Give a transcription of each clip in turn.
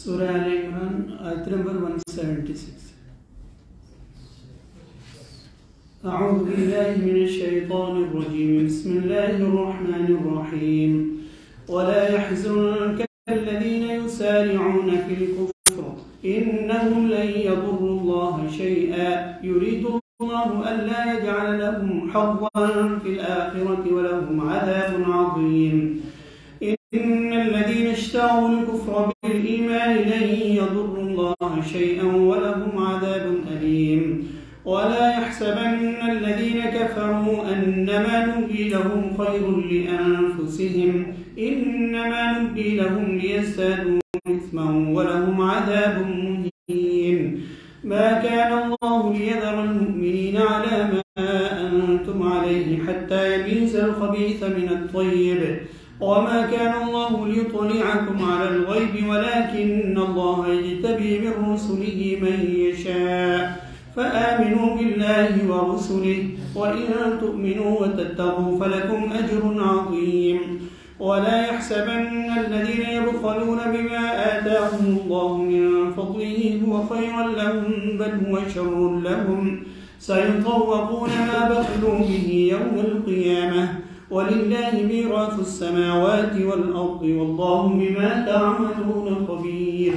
Surah Al Imran, ayat number 176. أعوذ بالله من الشيطان الرجيم. بسم الله الرحمن الرحيم. ولا يحزنك الذين يسارعون في الكفر إنهم لن يضروا الله شيئا يريد الله ألا يجعل لهم حظا في الآخرة ولهم عذاب عظيم. إن الذين اشتروا الكفر بالإيمان لن يضروا الله شيئا ولهم عذاب أليم. ولا يحسبن الذين كفروا أنما نملي لهم خير لأنفسهم إنما نملي لهم ليزدادوا إثما ولهم عذاب مهين. ما كان الله ليذر المؤمنين على ما أنتم عليه حتى يميز الخبيث من الطيب وما كان الله ليطلعكم على الغيب ولكن الله يجتبي من رسله من يشاء فآمنوا بالله ورسله وإن تؤمنوا وتتقوا فلكم أجر عظيم. ولا يحسبن الذين يبخلون بما آتاهم الله من فضله هو خيرا لهم بل هو شر لهم سيطوقون ما بخلوا به يوم القيامة ولله ميراث السماوات والأرض والله بما تعملون خبير.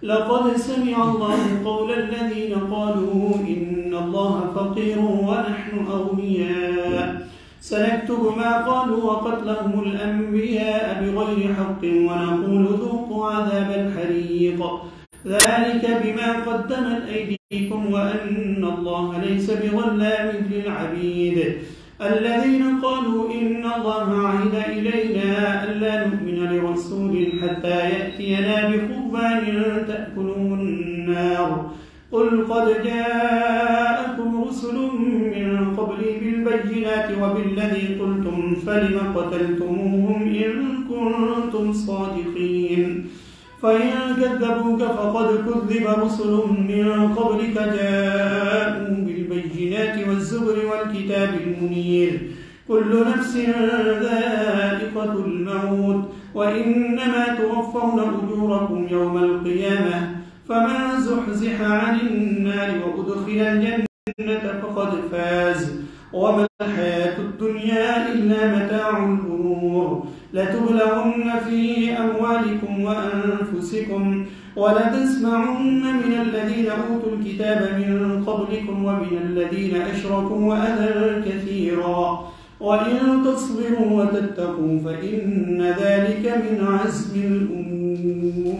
لقد سمع الله قول الذين قالوا إن الله فقير ونحن أغنياء سنكتب ما قالوا وقتلهم الأنبياء بغير حق ونقول ذوقوا عذاب الحريق ذلك بما قدمت أيديكم وأن الله ليس بظلام للعبيد. الذين قالوا إن الله عهد إلينا ألا نؤمن لرسول حتى يأتينا بقربان تأكله النار قل قد جاءكم رسل من قبلي بالبينات وبالذي قلتم فلم قتلتموهم إن كنتم صادقين. فإن كذبوك فقد كذب رسل من قبلك جاءوا بالبينات والزبر والكتاب المنير كل نفس ذائقة الموت وإنما توفون أجوركم يوم القيامة فمن زحزح عن النار وأدخل الجنة فقد فاز وما الحياة الدنيا إلا متاع الغرور. لتبلغن في أموالكم وأنفسكم ولتسمعن من الذين أوتوا الكتاب من قبلكم ومن الذين أشركوا وأذى كثيرا وإن تصبروا وتتقوا فإن ذلك من عزم الأمور.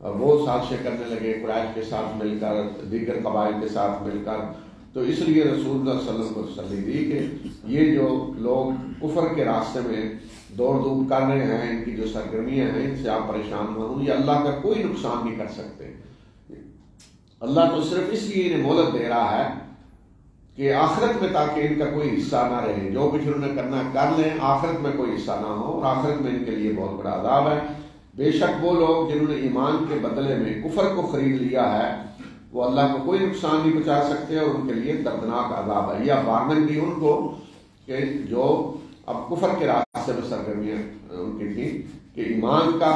وہ سازشیں کرنے لگے قریش کے ساتھ مل کر، دیگر قبائل کے ساتھ مل کر. تو اس لیے رسول اللہ صلی اللہ علیہ وسلم کو تسلی دی کہ یہ جو لوگ کفر کے راستے میں دوڑ دھوپ کر رہے ہیں، ان کی جو سرگرمیاں ہیں، ان سے آپ پریشان نہ ہوں. یہ اللہ کا کوئی نقصان نہیں کر سکتے. اللہ تو صرف اس لیے انہیں مہلت دے رہا ہے کہ آخرت میں تاکہ ان کا کوئی حصہ نہ رہے. جو کچھ انہوں نے کرنا کر لیں، آخرت میں کوئی حصہ نہ ہو، اور آخرت میں ان کے لیے بہت بڑا عذاب ہے. بے شک وہ لوگ جنہوں نے ایمان کے بدلے میں کفر کو خرید لیا ہے، وہ اللہ کو کوئی نقصان نہیں پہنچا سکتے، اور ان کے لیے دردناک عذاب ہے. یہ وارننگ دی ان کو کہ جو اب کفر کے راستے میں سرگرمیاں ان کی تھی، کہ ایمان کا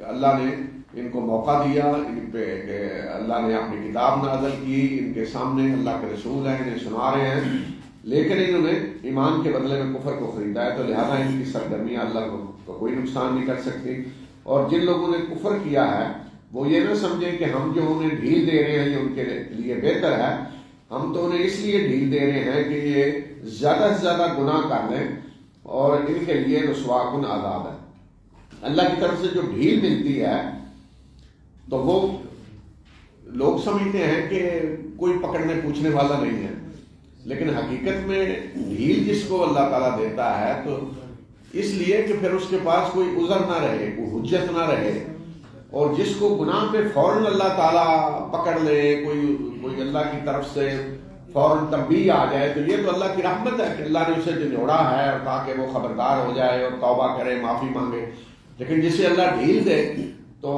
اللہ نے ان کو موقع دیا، ان پہ کہ اللہ نے اپنی کتاب نازل کی، ان کے سامنے اللہ کے رسول ہیں، انہیں سنا رہے ہیں، لیکن انہوں نے ایمان کے بدلے میں کفر کو خریدا ہے. تو لہذا ان کی سرگرمیاں اللہ کو کوئی نقصان نہیں کر سکتی. اور جن لوگوں نے کفر کیا ہے وہ یہ نہ سمجھیں کہ ہم جو انہیں ڈھیل دے رہے ہیں یہ ان کے لیے بہتر ہے. ہم تو انہیں اس لیے ڈھیل دے رہے ہیں کہ یہ زیادہ سے زیادہ گناہ کر لیں، اور ان کے لیے رسوا کن عذاب ہے. اللہ کی طرف سے جو ڈھیل ملتی ہے تو وہ لوگ سمجھتے ہیں کہ کوئی پکڑنے پوچھنے والا نہیں ہے، لیکن حقیقت میں ڈھیل جس کو اللہ تعالیٰ دیتا ہے تو اس لیے کہ پھر اس کے پاس کوئی عذر نہ رہے، کوئی حجت نہ رہے. اور جس کو گناہ پہ فوراً اللہ تعالیٰ پکڑ لے، کوئی اللہ کی طرف سے فوراً تنبیہ آ جائے، تو یہ تو اللہ کی رحمت ہے کہ اللہ نے اسے جھنجھوڑا ہے اور تاکہ وہ خبردار ہو جائے اور توبہ کرے، معافی مانگے. لیکن جسے اللہ ڈھیل دے تو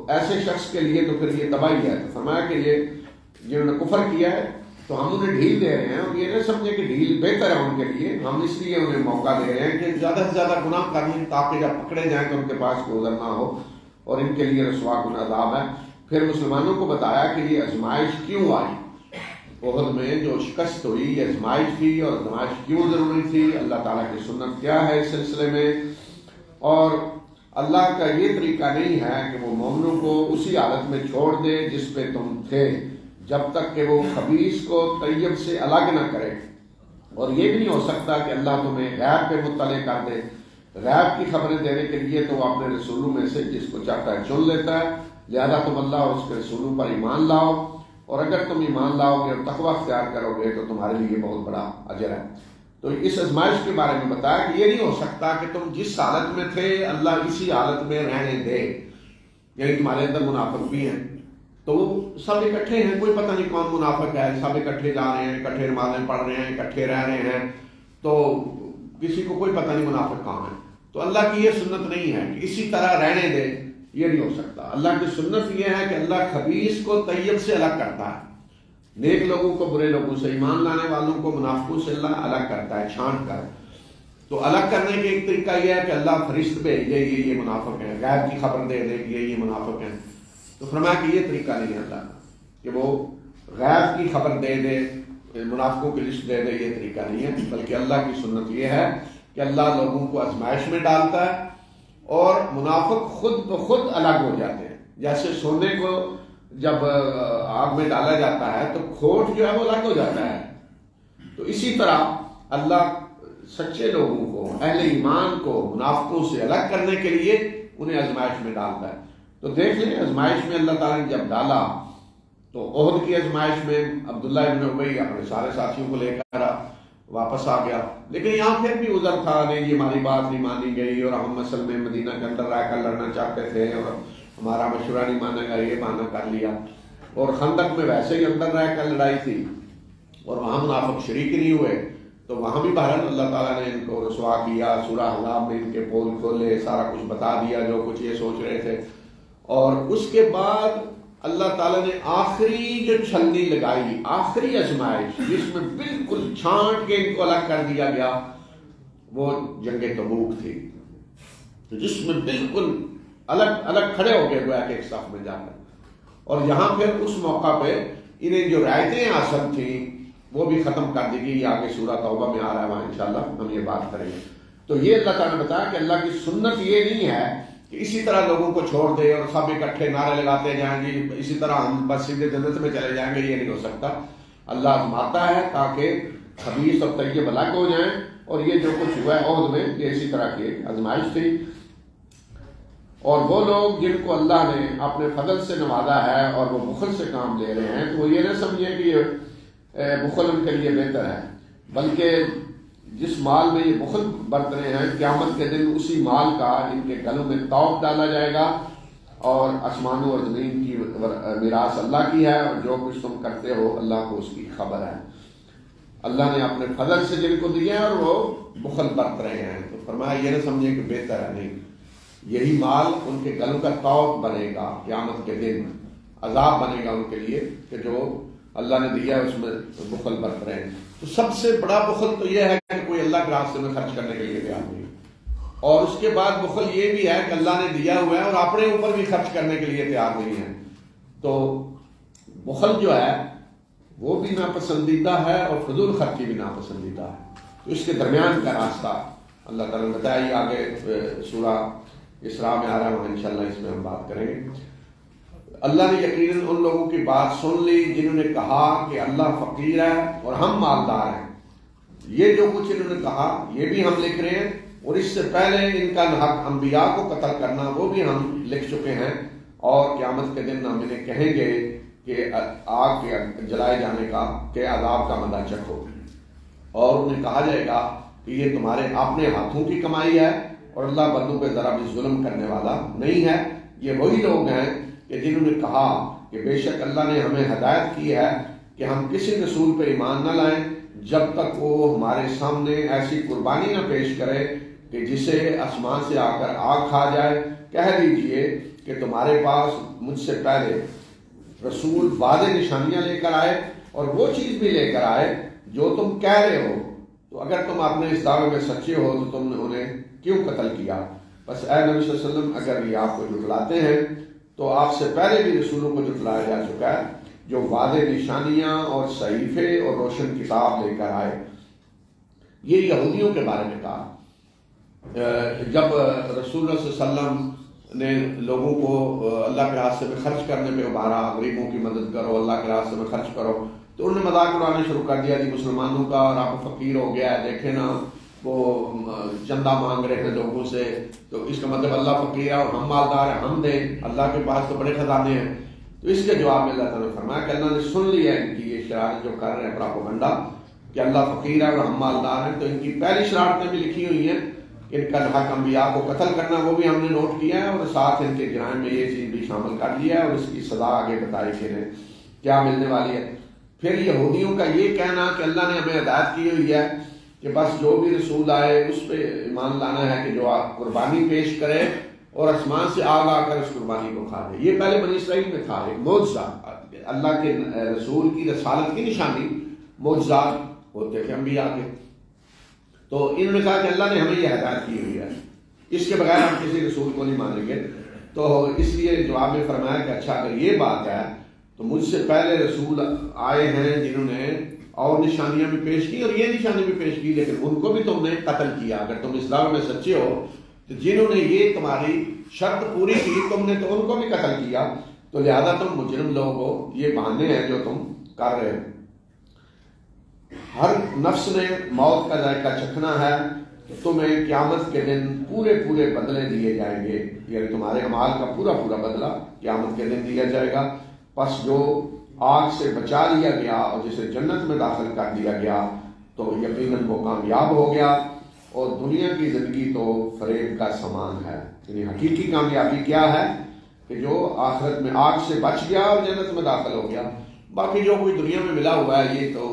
ایسے شخص کے لیے تو پھر یہ تباہی ہے. تو فرمایا کہ یہ جنہوں نے کفر کیا ہے تو ہم انہیں ڈھیل دے رہے ہیں، اور یہ نہ سمجھے کہ ڈھیل بہتر ہے ان کے لیے. ہم اس لیے انہیں موقع دے رہے ہیں کہ زیادہ سے زیادہ گناہ کر لیں تاکہ جب پکڑے جائیں تو ان کے پاس کوئی عذر نہ ہو، اور ان کے لیے رسوا کن عذاب ہے. پھر مسلمانوں کو بتایا کہ یہ آزمائش کیوں آئی. احد میں جو شکست ہوئی یہ آزمائش تھی، اور آزمائش کیوں ضروری تھی، اللہ تعالیٰ کی سنت کیا ہے اس سلسلے میں. اور اللہ کا یہ طریقہ نہیں ہے کہ وہ مومنوں کو اسی حالت میں چھوڑ دے جس پہ تم تھے، جب تک کہ وہ خبیث کو طیب سے الگ نہ کرے. اور یہ بھی نہیں ہو سکتا کہ اللہ تمہیں غیب پہ مطلع کر دے. غیب کی خبریں دینے کے لیے تو وہ اپنے رسولوں میں سے جس کو چاہتا ہے چن لیتا ہے. لہذا تم اللہ اور اس کے رسولوں پر ایمان لاؤ، اور اگر تم ایمان لاؤ گے اور تقوی اختیار کرو گے تو تمہارے لیے بہت بڑا اجر ہے. تو اس آزمائش کے بارے میں بتایا کہ یہ نہیں ہو سکتا کہ تم جس حالت میں تھے اللہ اسی حالت میں رہنے دے. یعنی تمہارے اندر منافق بھی ہیں تو وہ سب اکٹھے ہیں، کوئی پتہ نہیں کون منافق ہے، سب اکٹھے جا رہے ہیں، اکٹھے نمازیں پڑھ رہے ہیں، اکٹھے رہ رہے ہیں، تو کسی کو کوئی پتہ نہیں منافق کہاں ہے. تو اللہ کی یہ سنت نہیں ہے کہ اسی طرح رہنے دے، یہ نہیں ہو سکتا. اللہ کی سنت یہ ہے کہ اللہ خبیث کو طیب سے الگ کرتا ہے، نیک لوگوں کو برے لوگوں سے، ایمان لانے والوں کو منافقوں سے اللہ الگ کرتا ہے چھانٹ کر. تو الگ کرنے کے ایک طریقہ یہ ہے کہ اللہ فرشت پہ یہ منافق ہیں، غیب کی خبر دے دے کہ یہ منافق ہیں. تو فرمایا کہ یہ طریقہ نہیں ہے اللہ کہ وہ غیب کی خبر دے دے، منافقوں کی لسٹ دے دے، یہ طریقہ نہیں ہے. بلکہ اللہ کی سنت یہ ہے کہ اللہ لوگوں کو آزمائش میں ڈالتا ہے، اور منافق خود بخود الگ ہو جاتے ہیں. جیسے سونے کو جب آگ میں ڈالا جاتا ہے تو کھوٹ جو ہے وہ الگ ہو جاتا ہے، تو اسی طرح اللہ سچے لوگوں کو، اہل ایمان کو منافقوں سے الگ کرنے کے لیے انہیں آزمائش میں ڈالتا ہے. تو دیکھ لیں آزمائش میں اللہ تعالیٰ نے جب ڈالا تو عہد کی آزمائش میں عبداللہ ابن ابی اپنے سارے ساتھیوں کو لے کر واپس آ گیا، لیکن یہاں پھر بھی عذر تھا، نہیں یہ ہماری بات نہیں مانی گئی، اور ہم اصل میں مدینہ کے اندر رہ کر لڑنا چاہتے تھے اور ہمارا مشورہ نہیں مانا گیا، یہ بہانہ کر لیا. اور خندق میں ویسے ہی اندر رہ کر لڑائی تھی اور وہاں منافق شریک نہیں ہوئے، تو وہاں بھی بہرحال اللہ تعالیٰ نے ان کو رسوا کیا. سورہ احزاب میں ان کے پول کھولے، سارا کچھ بتا دیا جو کچھ یہ سوچ رہے تھے. اور اس کے بعد اللہ تعالیٰ نے آخری جو چھلنی لگائی، آخری آزمائش جس میں بالکل چھانٹ کے ان کو الگ کر دیا گیا، وہ جنگ تبوک تھی، جس میں بالکل الگ الگ کھڑے ہو گئے گویا کہ ایک صف میں جا کر. اور یہاں پھر اس موقع پہ انہیں جو رعایتیں حاصل تھیں وہ بھی ختم کر دی گئی. یہ آگے سورہ توبہ میں آ رہا ہے، وہاں انشاءاللہ ہم یہ بات کریں گے. تو یہ اللہ تعالیٰ نے بتایا کہ اللہ کی سنت یہ نہیں ہے کہ اسی طرح لوگوں کو چھوڑ دے اور سب اکٹھے نعرے لگاتے جائیں گے اسی طرح ہم بس سیدھے جنت میں چلے جائیں گے. یہ نہیں ہو سکتا. اللہ آزماتا ہے تاکہ خبیث اور طیب الگ ہو جائیں، اور یہ جو کچھ ہوا ہے عہد میں یہ اسی طرح کی ایک آزمائش تھی. اور وہ لوگ جن کو اللہ نے اپنے فضل سے نوازا ہے اور وہ بخل سے کام لے رہے ہیں، تو وہ یہ نہ سمجھیں کہ یہ بخل ان کے لیے بہتر ہے، بلکہ جس مال میں یہ بخل برت رہے ہیں، قیامت کے دن اسی مال کا ان کے گلوں میں طوق ڈالا جائے گا، اور آسمانوں اور زمین کی میراث اللہ کی ہے، اور جو کچھ تم کرتے ہو اللہ کو اس کی خبر ہے۔ اللہ نے اپنے فضل سے جن کو دیا ہے اور وہ بخل برت رہے ہیں، تو فرمایا یہ نہ سمجھے کہ بہتر ہے، نہیں، یہی مال ان کے گلوں کا طوق بنے گا، قیامت کے دن عذاب بنے گا ان کے لیے کہ جو اللہ نے دیا اس میں بخل برت رہے ہیں۔ تو سب سے بڑا بخل تو یہ ہے کہ کوئی اللہ کے راستے میں خرچ کرنے کے لیے تیار نہیں، اور اس کے بعد بخل یہ بھی ہے کہ اللہ نے دیا ہوا ہے اور اپنے اوپر بھی خرچ کرنے کے لیے تیار نہیں ہے۔ تو بخل جو ہے وہ بھی ناپسندیدہ ہے اور فضول خرچی بھی ناپسندیدہ ہے، تو اس کے درمیان کا راستہ اللہ تعالیٰ نے بتایا۔ یہ آگے سورہ اسراء میں آ رہا ہے، انشاءاللہ اس میں ہم بات کریں گے۔ اللہ نے یقیناً ان لوگوں کی بات سن لی جنہوں نے کہا کہ اللہ فقیر ہے اور ہم مالدار ہیں۔ یہ جو کچھ انہوں نے کہا یہ بھی ہم لکھ رہے ہیں، اور اس سے پہلے ان کا حق انبیاء کو قتل کرنا وہ بھی ہم لکھ چکے ہیں، اور قیامت کے دن ہم انہیں کہیں گے کہ آگ کے جلائے جانے کا کہ عذاب کا مزہ چکھو، اور انہیں کہا جائے گا کہ یہ تمہارے اپنے ہاتھوں کی کمائی ہے اور اللہ بندوں پہ ذرا بھی ظلم کرنے والا نہیں ہے۔ یہ وہی لوگ ہیں کہ جنہوں نے کہا کہ بے شک اللہ نے ہمیں ہدایت کی ہے کہ ہم کسی رسول پہ ایمان نہ لائیں جب تک وہ ہمارے سامنے ایسی قربانی نہ پیش کرے کہ جسے آسمان سے آ کر آگ کھا جائے۔ کہہ دیجئے کہ تمہارے پاس مجھ سے پہلے رسول واضح نشانیاں لے کر آئے اور وہ چیز بھی لے کر آئے جو تم کہہ رہے ہو، تو اگر تم اپنے اس دعوے میں سچے ہو تو تم نے انہیں کیوں قتل کیا؟ بس اے نبی صلی اللہ علیہ وسلم، اگر یہ آپ کو جھٹلاتے ہیں تو آپ سے پہلے بھی رسولوں کو جھٹلایا جا چکا ہے جو واضح نشانیاں اور صحیفے اور روشن کتاب لے کر آئے۔ یہ یہودیوں کے بارے میں کہا۔ جب رسول اللہ صلی اللہ علیہ وسلم نے لوگوں کو اللہ کے راستے میں خرچ کرنے پہ ابھارا، غریبوں کی مدد کرو، اللہ کے راستے میں خرچ کرو، تو انہوں نے مذاق اڑانا شروع کر دیا کہ مسلمانوں کا اور آپ فقیر ہو گیا ہے، دیکھیں نا وہ چندہ مانگ رہے ہیں لوگوں سے، تو اس کا مطلب اللہ فقیر ہے اور ہم مالدار ہیں، ہم دیں، اللہ کے پاس تو بڑے خزانے ہیں۔ تو اس کے جواب میں اللہ تعالیٰ نے فرمایا کہ اللہ نے سن لیا ان کی یہ شرارت جو کر رہے ہیں پراپیگنڈا کہ اللہ فقیر ہے اور ہم مالدار ہیں، تو ان کی پہلی شرارتیں بھی لکھی ہوئی ہیں کہ ان کا حق انبیاء کو قتل کرنا وہ بھی ہم نے نوٹ کیا ہے، اور ساتھ ان کے جرائم میں یہ چیز بھی شامل کر لیا ہے، اور اس کی سزا آگے بتائی کہ انہیں کیا ملنے والی ہے۔ پھر یہودیوں کا یہ کہنا کہ اللہ نے ہمیں ہدایت کی ہوئی ہے کہ بس جو بھی رسول آئے اس پہ ایمان لانا ہے کہ جو قربانی پیش کرے اور آسمان سے آگ آ کر اس قربانی کو کھا دے۔ یہ پہلے بنی اسرائیل میں تھا، ایک معجزہ، اللہ کے رسول کی رسالت کی نشانی معجزات ہوتے تھے انبیاء کے۔ تو انہوں نے کہا کہ اللہ نے ہمیں یہ ہدایت کی ہوئی ہے، اس کے بغیر ہم کسی رسول کو نہیں مانیں گے۔ تو اس لیے جواب میں فرمایا کہ اچھا اگر یہ بات ہے تو مجھ سے پہلے رسول آئے ہیں جنہوں نے اور نشانیاں بھی پیش کی اور یہ نشانی بھی پیش کی، لیکن ان کو بھی تم نے قتل کیا۔ اگر تم اس دعوے میں سچے ہو تو جنہوں نے یہ تمہاری شرط پوری کی تم نے تو ان کو بھی قتل کیا، تو لہذا تم مجرم لوگ ہو، یہ بہانے ہیں جو تم کر رہے ہو۔ ہر نفس نے موت کا ذائقہ چکھنا ہے، تمہیں قیامت کے دن پورے پورے بدلے دیے جائیں گے، یعنی تمہارے اعمال کا پورا پورا بدلہ قیامت کے دن دیا جائے گا۔ پس جو آگ سے بچا لیا گیا اور جسے جنت میں داخل کر دیا گیا تو یقیناً وہ کامیاب ہو گیا، اور دنیا کی زندگی تو فریب کا سامان ہے۔ یعنی حقیقی کامیابی کیا ہے کہ جو آخرت میں آگ سے بچ گیا اور جنت میں داخل ہو گیا، باقی جو کوئی دنیا میں ملا ہوا ہے یہ تو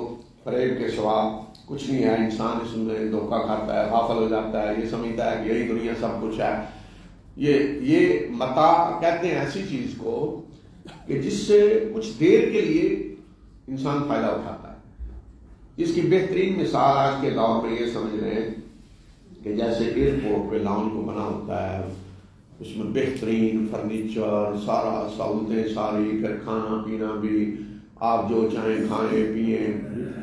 فریب کے سوا کچھ نہیں ہے۔ انسان اس میں دھوکہ کھاتا ہے، غافل ہو جاتا ہے، یہ سمجھتا ہے کہ یہی دنیا سب کچھ ہے۔ یہ متاع کہتے ہیں ایسی چیز کو کہ جس سے کچھ دیر کے لیے انسان فائدہ اٹھاتا ہے۔ اس کی بہترین مثال آج کے دور میں یہ سمجھ رہے ہیں کہ جیسے ایئرپورٹ پہ لاؤنج کو بنا ہوتا ہے، اس میں بہترین فرنیچر، سارا سہولتیں ساری، پھر کھانا پینا بھی آپ جو چاہیں کھائیں پئیں،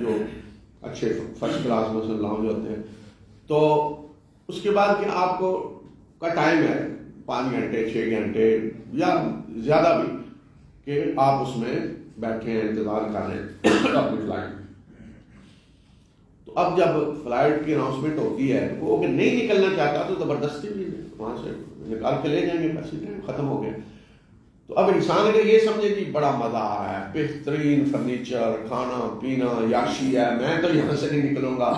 جو اچھے فرسٹ کلاس میں سے لاؤنج ہوتے ہیں، تو اس کے بعد کہ آپ کو کا ٹائم ہے 5 گھنٹے 6 گھنٹے یا زیادہ بھی کہ آپ اس میں بیٹھے ہیں، انتظار کر رہے ہیں اپنی فلائٹ۔ تو اب جب فلائٹ کی اناؤنسمنٹ ہوتی ہے وہ کہ نہیں نکلنا چاہتا تو زبردستی بھی وہاں سے نکال کے لے جائیں گے، پیسے ختم ہو گئے۔ تو اب انسان اگر یہ سمجھے کہ بڑا مزہ آ رہا ہے، بہترین فرنیچر، کھانا پینا یاشی ہے، میں تو یہاں سے نہیں نکلوں گا،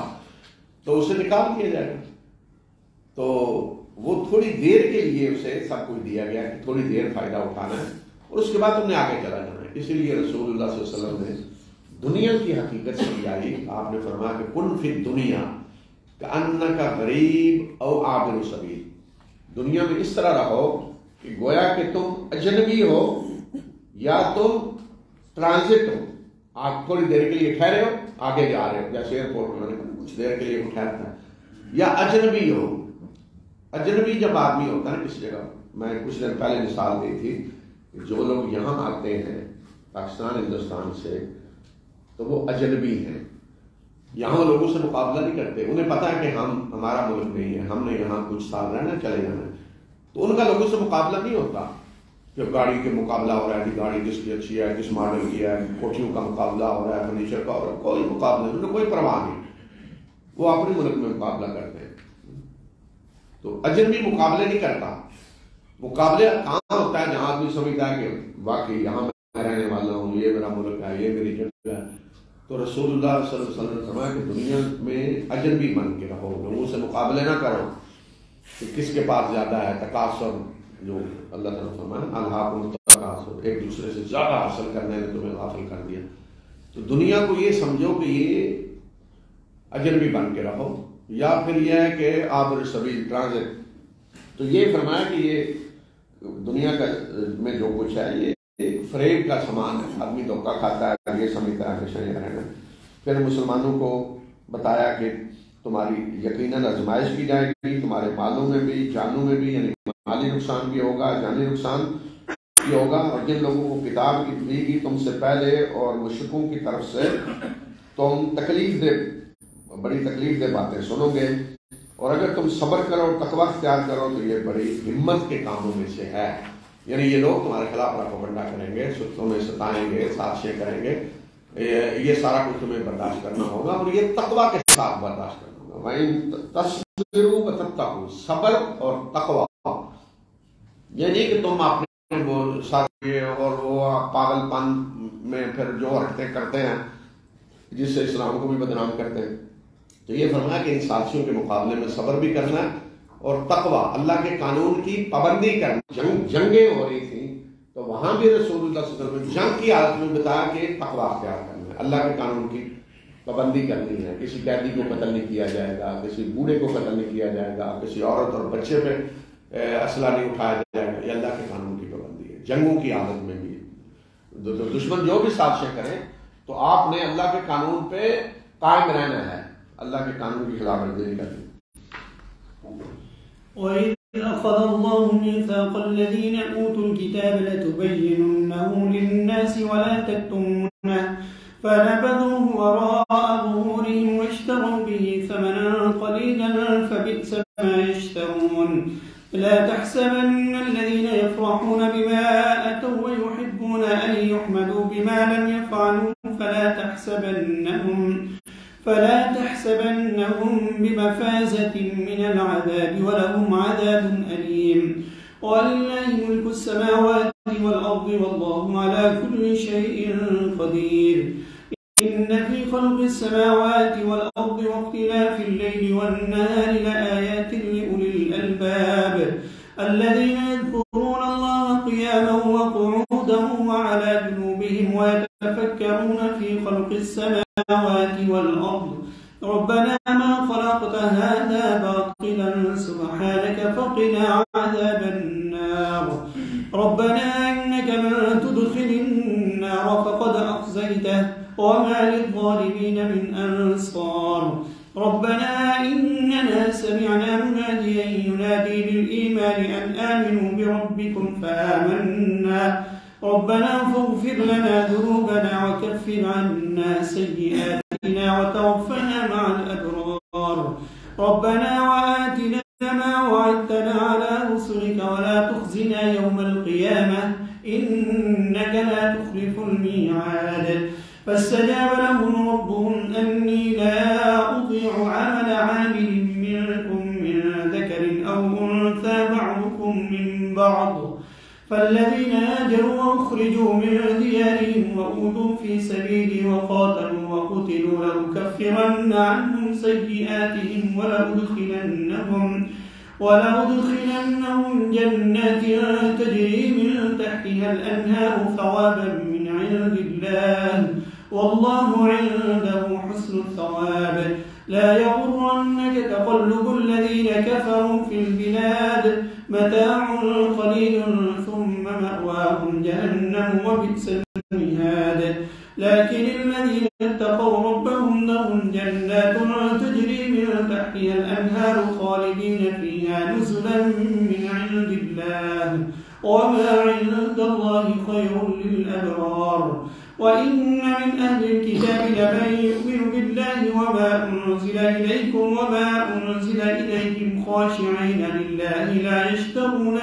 تو اسے نکال دیا جائے گا۔ تو وہ تھوڑی دیر کے لیے اسے سب کچھ دیا گیا کہ تھوڑی دیر فائدہ اٹھانا ہے اور اس کے بعد تم نے آگے چلا جانا ہے۔ اسی لیے رسول اللہ صلی اللہ علیہ وسلم نے دنیا کی حقیقت سمجھائی۔ آپ نے فرمایا کہ کن فی الدنیا کأنک غریب او عابر سبیل، دنیا میں اس طرح رہو کہ گویا کہ تم اجنبی ہو یا تم ٹرانزٹ ہو، آپ تھوڑی دیر کے لیے ٹھہرے ہو آگے جا رہے ہو، جیسے ایئرپورٹ میں کچھ دیر کے لیے ٹھہرتا ہے، یا اجنبی ہو۔ اجنبی جب آدمی ہوتا ہے کسی جگہ، میں کچھ دن پہلے مثال دی تھی کہ جو لوگ یہاں آتے ہیں پاکستان ہندوستان سے تو وہ اجنبی ہیں، یہاں لوگوں سے مقابلہ نہیں کرتے، انہیں پتا ہے کہ ہمارا ملک نہیں ہے، ہم نے یہاں کچھ سال رہنا چلے جانا ہے، تو ان کا لوگوں سے مقابلہ نہیں ہوتا کہ گاڑی کے مقابلہ ہو رہا ہے کہ گاڑی کس کی اچھی ہے، کس ماڈل کی ہے، کوٹھیوں کا مقابلہ ہو رہا ہے، فرنیچر کا ہو رہا ہے، کوئی مقابلہ نہیں، انہیں کوئی پرواہ نہیں، وہ اپنے ملک میں مقابلہ کرتے ہیں۔ تو اجنبی مقابلے نہیں کرتا، مقابلہ کہاں ہوتا ہے جہاں آدمی سمجھتا ہے کہ واقعی یہاں میں رہنے والا ہوں، یہ میرا ملک ہے، یہ میری جگہ ہے۔ تو رسول اللہ صلی اللہ علیہ وسلم نے فرمایا کہ دنیا میں اجنبی بن کے رہو، لوگوں سے مقابلے نہ کرو کہ کس کے پاس زیادہ ہے، تکاثر، جو اللہ تعالیٰ نے فرمایا الہاکم التکاثر، ایک دوسرے سے زیادہ حاصل کرنے نے تمہیں غافل کر دیا۔ تو دنیا کو یہ سمجھو کہ یہ اجنبی بن کے رہو، یا پھر یہ ہے کہ عابر سبیل، ٹرانزٹ۔ تو یہ فرمایا کہ یہ دنیا کا میں جو کچھ ہے یہ ایک فریب کا سامان ہے، آدمی دھوکہ کھاتا ہے، یہ سمجھتا ہے ہمیشہ یہ رہنا۔ پھر مسلمانوں کو بتایا کہ تمہاری یقیناً آزمائش کی جائے گی، تمہارے مالوں میں بھی جانوں میں بھی، یعنی مالی نقصان بھی ہوگا، جانی نقصان بھی ہوگا، اور جن لوگوں کو کتاب کی دی گئی تم سے پہلے اور مشرکوں کی طرف سے تم تکلیف دے، بڑی تکلیف دہ باتیں سنو گے، اور اگر تم صبر کرو اور تقوی اختیار کرو تو یہ بڑی ہمت کے کاموں میں سے ہے۔ یعنی یہ لوگ تمہارے خلاف پروپیگنڈا کریں گے، تمہیں ستائیں گے، سازشیں کریں گے، یہ سارا کچھ تمہیں برداشت کرنا ہوگا، اور یہ تقوی کے ساتھ برداشت کرنا ہوگا۔ وَإِن تَصْبِرُوا وَتَتَّقُوا، صبر اور تقوی، یہ نہیں کہ تم اپنے وہ ساتھ اور وہ پاگل پن میں پھر جو حرکتیں کرتے ہیں جس سے اسلام کو بھی بدنام کرتے ہیں۔ تو یہ فرمایا کہ ان سازشوں کے مقابلے میں صبر بھی کرنا ہے اور تقوی، اللہ کے قانون کی پابندی کرنا۔ جنگیں ہو رہی تھیں تو وہاں بھی رسول اللہ صلی اللہ علیہ وسلم نے جنگ کی حالت میں بتایا کہ تقوی اختیار کرنا ہے، اللہ کے قانون کی پابندی کرنی ہے، کسی قیدی کو قتل نہیں کیا جائے گا، کسی بوڑھے کو قتل نہیں کیا جائے گا، کسی عورت اور بچے پہ اسلحہ نہیں اٹھایا جائے گا، یہ اللہ کے قانون کی پابندی ہے۔ جنگوں کی حالت میں بھی دشمن جو بھی سازشیں کریں تو آپ نے اللہ کے قانون پہ قائم رہنا ہے، اللہ کے قانون کی خلاف ورزی نہیں کرنی۔ وَإِذْ أَخَذَ اللَّهُ مِيثَاقَ الَّذِينَ أُوتُوا الْكِتَابَ لَتُبَيِّنُنَّهُ لِلنَّاسِ وَلَا تَكْتُمُونَهُ فَنَبَذُوهُ وَرَاءَ ظُهُورِهِمْ وَاشْتَرَوْا بِهِ ثَمَنًا قَلِيلًا فَبِئْسَ مَا يَشْتَرُونَ لَا تَحْسَبَنَّ الَّذِينَ يَفْرَحُونَ بِمَا أَتَوْا وَيُحِبُّونَ أَن يُحْمَدُوا بِمَا لَمْ يَفْعَلُوا فلا تحسبنهم بمفازة من العذاب ولهم عذاب أليم ولله ملك السماوات والأرض والله على كل شيء قدير إن في خلق السماوات والأرض واختلاف الليل والنهار لآيات لأولي الألباب الذين يذكرون الله قياما وقعودا وعلى جنوبهم ويتفكرون في خلق السماوات والأرض ربنا ما خلقت هذا باطلا سبحانك فقنا عذاب النار ربنا إنك من تدخل النار فقد أخزيته وما للظالمين من أنصار ربنا إننا سمعنا مناديا ينادي للإيمان أن آمنوا بربكم فآمنا ربنا فاغفر لنا ذنوبنا وكفر عنا سيئاتنا وتوفنا مع الأبرار ربنا وآتنا ما وعدتنا على رسلك ولا تخزنا يوم القيامة إنك لا تخلف الميعاد فاستجاب لهم ربهم أني لا أضيع عمل عامل منكم من ذكر أو أنثى بعضكم فالذين هاجروا وأخرجوا من ديارهم وأوذوا في سبيلي وقاتلوا وقتلوا لأكفرن عنهم سيئاتهم ولأدخلنهم جنات تجري من تحتها الأنهار ثوابا من عند الله والله عنده حسن الثواب لا يغرنك تقلب الذين كفروا في البلاد متاع قليل ثم مأواهم جهنم وبئس المهاد لكن الذين اتقوا ربهم لهم جنات تجري من تحتها الأنهار خالدين فيها نزلا من عند الله وما عند الله خير للأبرار وإن من أهل الكتاب لمن يؤمن بالله وما أنزل إليكم وما أنزل إليهم خاشعين لله لا يشترون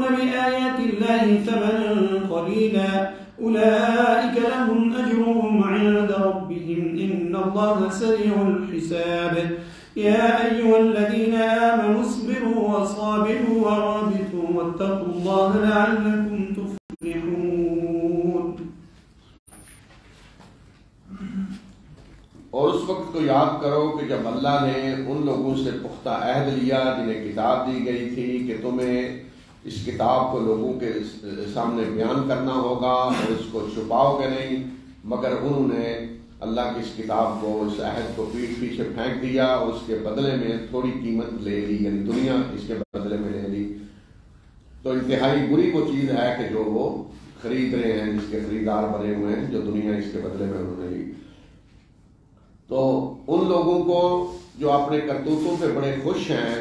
بآيات الله ثمنا قليلا أولئك لهم أجرهم عند ربهم إن الله سريع الحساب يا أيها الذين آمنوا اصبروا وصابروا ورابطوا واتقوا الله لعلكم تفلحون. اور اس وقت کو یاد کرو کہ جب اللہ نے ان لوگوں سے پختہ عہد لیا جنہیں کتاب دی گئی تھی کہ تمہیں اس کتاب کو لوگوں کے سامنے بیان کرنا ہوگا اور اس کو چھپاؤ گے نہیں، مگر انہوں نے اللہ کی اس کتاب کو، اس عہد کو پیٹھ پیچھے پھینک دیا اور اس کے بدلے میں تھوڑی قیمت لے لی، یعنی دنیا اس کے بدلے میں لے لی. تو انتہائی بری وہ چیز ہے کہ جو وہ خرید رہے ہیں، جس کے خریدار بنے ہوئے ہیں، جو دنیا اس کے بدلے میں انہوں نے لی. تو ان لوگوں کو جو اپنے کرتوتوں پہ بڑے خوش ہیں،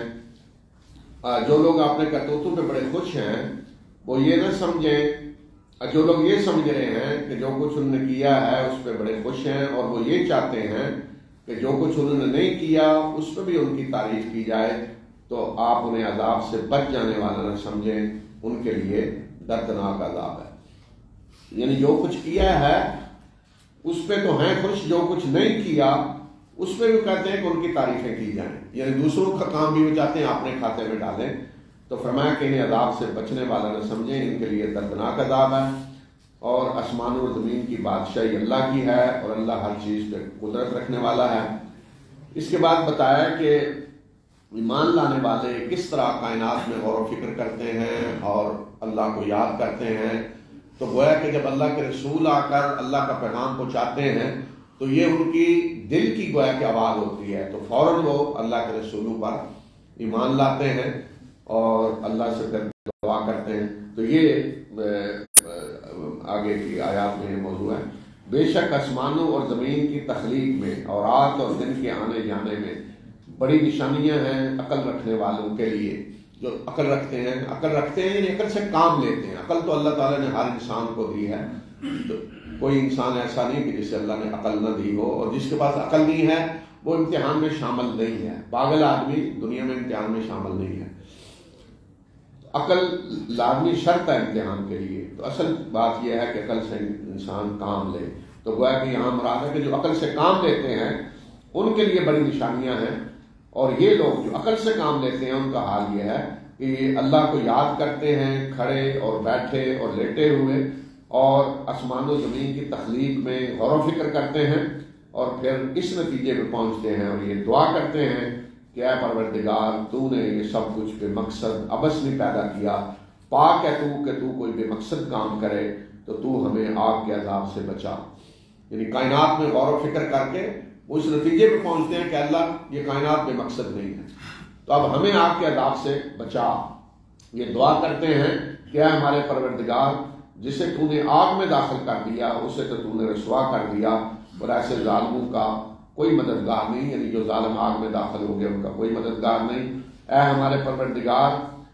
جو لوگ اپنے کرتوتوں پہ بڑے خوش ہیں، وہ یہ نہ سمجھیں، جو لوگ یہ سمجھ رہے ہیں کہ جو کچھ انہوں نے کیا ہے اس پہ بڑے خوش ہیں، اور وہ یہ چاہتے ہیں کہ جو کچھ انہوں نے نہیں کیا اس پہ بھی ان کی تعریف کی جائے، تو آپ انہیں عذاب سے بچ جانے والا نہ سمجھیں، ان کے لیے دردناک عذاب ہے. یعنی جو کچھ کیا ہے اس پہ تو ہیں خوش، جو کچھ نہیں کیا اس پہ بھی کہتے ہیں کہ ان کی تعریفیں کی جائیں، یعنی دوسروں کا کام بھی وہ چاہتے ہیں اپنے کھاتے میں ڈالیں. تو فرمایا کہ انہیں عذاب سے بچنے والا نہ سمجھیں، ان کے لیے دردناک عذاب ہے. اور آسمان و زمین کی بادشاہی اللہ کی ہے اور اللہ ہر چیز پہ قدرت رکھنے والا ہے. اس کے بعد بتایا کہ ایمان لانے والے کس طرح کائنات میں غور و فکر کرتے ہیں اور اللہ کو یاد کرتے ہیں. تو گویا کہ جب اللہ کے رسول آ کر اللہ کا پیغام پہنچاتے ہیں تو یہ ان کی دل کی گویا کی آواز ہوتی ہے، تو فوراً وہ اللہ کے رسولوں پر ایمان لاتے ہیں اور اللہ سے پھر دعا کرتے ہیں. تو یہ آگے کی آیات میں یہ موضوع ہے. بے شک آسمانوں اور زمین کی تخلیق میں اور رات اور دن کے آنے جانے میں بڑی نشانیاں ہیں عقل رکھنے والوں کے لیے. جو عقل رکھتے ہیں یعنی عقل سے کام لیتے ہیں. عقل تو اللہ تعالیٰ نے ہر انسان کو دی ہے، تو کوئی انسان ایسا نہیں کہ جسے اللہ نے عقل نہ دی ہو، اور جس کے پاس عقل نہیں ہے وہ امتحان میں شامل نہیں ہے. پاگل آدمی دنیا میں امتحان میں شامل نہیں ہے. عقل لازمی شرط ہے امتحان کے لیے. تو اصل بات یہ ہے کہ عقل سے انسان کام لے. تو گویا کہ یہاں مراد ہے کہ جو عقل سے کام لیتے ہیں ان کے لیے بڑی نشانیاں ہیں، اور یہ لوگ جو عقل سے کام لیتے ہیں ان کا حال یہ ہے کہ اللہ کو یاد کرتے ہیں کھڑے اور بیٹھے اور لیٹے ہوئے، اور آسمان و زمین کی تخلیق میں غور و فکر کرتے ہیں، اور پھر اس نتیجے پہ پہنچتے ہیں اور یہ دعا کرتے ہیں کہ اے پروردگار تو نے یہ سب کچھ بے مقصد عبث نہیں پیدا کیا، پاک ہے تو کہ تو کوئی بے مقصد کام کرے، تو تو ہمیں آگ کے عذاب سے بچا. یعنی کائنات میں غور و فکر کر کے وہ اس نتیجے پہ پہنچتے ہیں کہ اللہ یہ کائنات بے مقصد نہیں ہے، تو اب ہمیں آگ کے عذاب سے بچا. یہ دعا کرتے ہیں کہ اے ہمارے پروردگار جسے تو نے آگ میں داخل کر دیا اسے تو نے رسوا کر دیا، اور ایسے ظالموں کا کوئی مددگار نہیں، یعنی جو ظالم آگ میں داخل ہو گئے ان کا کوئی مددگار نہیں. اے ہمارے پروردگار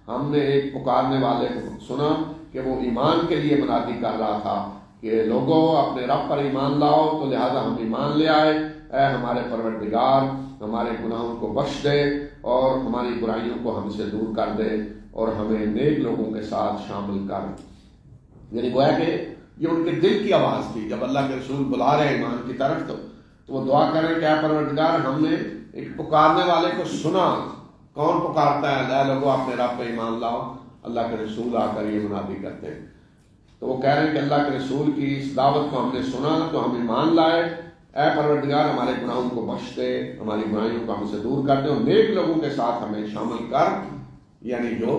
ہم نے ایک پکارنے والے کو سنا کہ وہ ایمان کے لیے منادی کر رہا تھا کہ لوگوں اپنے رب پر ایمان لاؤ، تو لہذا ہم ایمان لے آئے. اے ہمارے پروردگار ہمارے گناہوں کو بخش دے اور ہماری برائیوں کو ہم سے دور کر دے اور ہمیں نیک لوگوں کے ساتھ شامل کر. یعنی گویا کہ یہ ان کے دل کی آواز تھی. جب اللہ کے رسول بلا رہے ہیں ایمان کی طرف تو وہ دعا کریں کہ اے پروردگار ہم نے ایک پکارنے والے کو سنا کون پکارتا ہے اے لوگو اپنے رب پہ ایمان لاؤ؟ اللہ کے رسول آ کر یہ منادی کرتے ہیں. تو وہ کہہ رہے ہیں کہ اللہ کے رسول کی اس دعوت کو ہم نے سنا تو ہم ایمان لائے. اے پروردگار ہمارے گناہوں کو بخش دے، ہماری برائیوں کو ہم سے دور کر دے اور نیک لوگوں کے ساتھ ہمیں شامل کر، یعنی جو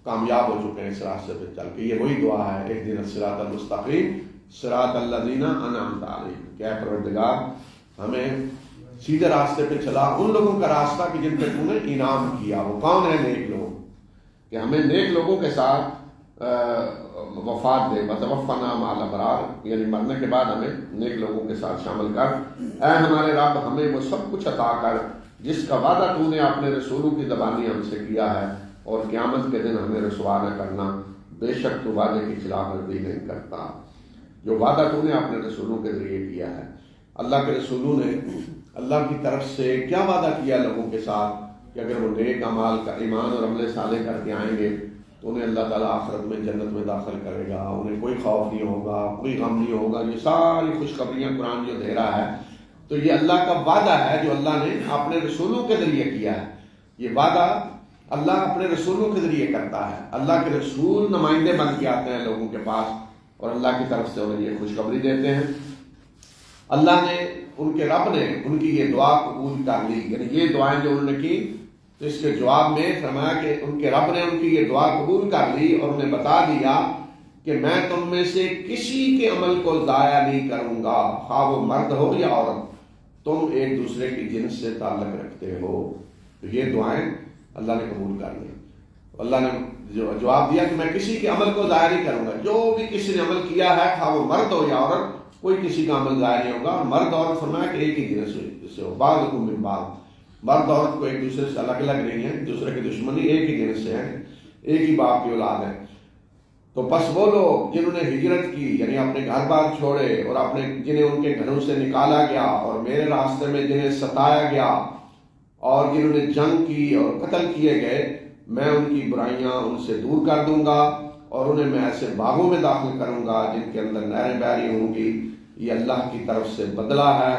کامیاب ہو چکے ہیں اس راستے پہ چل کے. یہ وہی دعا ہے اہدنا الصراط المستقیم صراط الذین انعمت علیہم، کہ اے پروردگار ہمیں سیدھے راستے پہ چلا، ان لوگوں کا راستہ کہ جن پہ تو نے انعام کیا. وہ کون ہے؟ نیک لوگ، کہ ہمیں نیک لوگوں کے ساتھ وفات دے. وتوفنا مع الابرار، یعنی مرنے کے بعد ہمیں نیک لوگوں کے ساتھ شامل کر. اے ہمارے رب ہمیں وہ سب کچھ عطا کر جس کا وعدہ تو نے اپنے رسولوں کی زبانی ہم سے کیا ہے، اور قیامت کے دن ہمیں رسوا نہ کرنا، بے شک تو وعدے کی خلاف ورزی نہیں کرتا. جو وعدہ تو نے اپنے رسولوں کے ذریعے کیا ہے. اللہ کے رسولوں نے اللہ کی طرف سے کیا وعدہ کیا لوگوں کے ساتھ کہ اگر وہ نیک اعمال کا ایمان اور عمل صالح کر کے آئیں گے تو انہیں اللہ تعالیٰ آخرت میں جنت میں داخل کرے گا، انہیں کوئی خوف نہیں ہوگا، کوئی غم نہیں ہوگا. یہ ساری خوشخبریاں قرآن جو دے رہا ہے تو یہ اللہ کا وعدہ ہے جو اللہ نے اپنے رسولوں کے ذریعے کیا ہے. یہ وعدہ اللہ اپنے رسولوں کے ذریعے کرتا ہے. اللہ کے رسول نمائندے بن کے آتے ہیں لوگوں کے پاس اور اللہ کی طرف سے انہیں یہ خوشخبری دیتے ہیں. اللہ نے ان کے رب نے ان کی یہ دعا قبول کر لی، یعنی یہ دعائیں جو انہوں نے کی تو اس کے جواب میں فرمایا کہ ان کے رب نے ان کی یہ دعا قبول کر لی اور انہیں بتا دیا کہ میں تم میں سے کسی کے عمل کو ضائع نہیں کروں گا، خواہ وہ مرد ہو یا عورت، تم ایک دوسرے کی جنس سے تعلق رکھتے ہو. تو یہ دعائیں اللہ نے قبول کر لی. اللہ نے جو جواب دیا کہ میں کسی کے عمل کو ضائع نہیں کروں گا. جو بھی کسی نے عمل کیا ہے خواہ وہ مرد ہو یا عورت، کوئی کسی کا عمل ضائع نہیں ہوگا. اور مرد عورت فرمایا کہ ایک ہی جنس سے ہو، بعضکم من بعض. مرد عورت کو ایک دوسرے سے الگ الگ نہیں ہے، ایک دوسرے کی دشمنی، ایک ہی جنس سے ہے، ایک ہی باپ کی اولاد ہے. تو بس وہ لوگ جنہوں نے ہجرت کی، یعنی اپنے گھر بار چھوڑے اور اپنے جنہیں ان کے گھروں سے نکالا گیا اور میرے راستے میں جنہیں ستایا گیا اور جنہوں نے جنگ کی اور قتل کیے گئے، میں ان کی برائیاں ان سے دور کر دوں گا اور انہیں میں ایسے باغوں میں داخل کروں گا جن کے اندر نہریں بہری ہوں گی. یہ اللہ کی طرف سے بدلہ ہے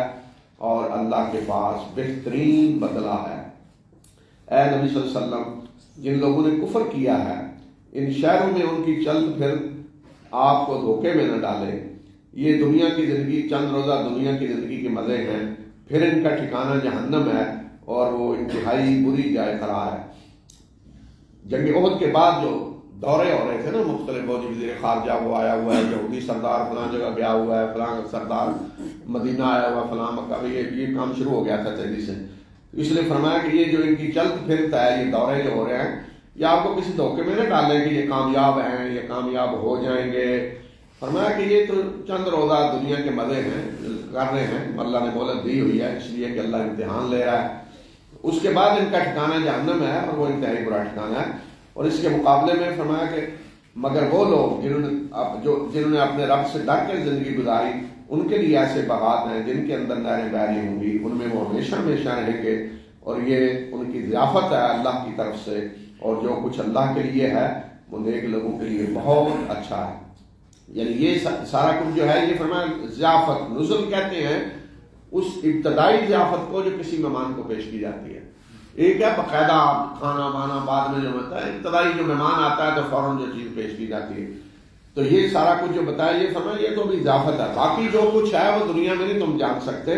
اور اللہ کے پاس بہترین بدلہ ہے. اے نبی صلی اللہ علیہ وسلم، جن لوگوں نے کفر کیا ہے ان شہروں میں ان کی چلت پھر آپ کو دھوکے میں نہ ڈالے. یہ دنیا کی زندگی، چند روزہ دنیا کی زندگی کے مزے ہیں، پھر ان کا ٹھکانہ جہنم ہے اور وہ انتہائی بری جائے قرار ہے. جنگ احد کے بعد جو دورے ہو رہے تھے نا مختلف فوجی وزیر خارجہ وہ آیا ہوا ہے، یہودی سردار فلاں جگہ گیا ہوا ہے، فلاں سردار مدینہ آیا ہوا، فلاں مکہ، یہ کام شروع ہو گیا تھا تیزی سے. اس لیے فرمایا کہ یہ جو ان کی چلت پھرتا ہے، یہ دورے جو ہو رہے ہیں، یہ آپ کو کسی دھوکے میں نہ ڈالیں کہ یہ کامیاب ہیں، یہ کامیاب ہو جائیں گے. فرمایا کہ یہ تو چند روزہ دنیا کے مزے ہیں، کر رہے ہیں، اللہ نے مہلت دی ہوئی ہے اس لیے کہ اللہ امتحان لے رہا ہے. اس کے بعد ان کا ٹھکانہ جہنم ہے اور وہ انتہائی برا ٹھکانہ ہے. اور اس کے مقابلے میں فرمایا کہ مگر وہ لوگ جنہوں نے اپنے رب سے ڈر کے زندگی گزاری، ان کے لیے ایسے باغات ہیں جن کے اندر نہریں بہری ہوں گی، ان میں وہ ہمیشہ ہمیشہ رہیں گے. اور یہ ان کی ضیافت ہے اللہ کی طرف سے، اور جو کچھ اللہ کے لیے ہے وہ نیک لوگوں کے لیے بہت اچھا ہے. یعنی یہ سارا کچھ جو ہے یہ فرمایا ضیافت، نزل کہتے ہیں اس ابتدائی ضیافت کو جو کسی مہمان کو پیش کی جاتی ہے. ایک ہے باقاعدہ کھانا وانا بعد میں جو ہوتا ہے، ابتدائی جو مہمان آتا ہے تو فوراً جو چیز پیش کی جاتی ہے. تو یہ سارا کچھ جو بتایا یہ فرمایا یہ تو بھی اضافت ہے، باقی جو کچھ ہے وہ دنیا میں نہیں تم جان سکتے.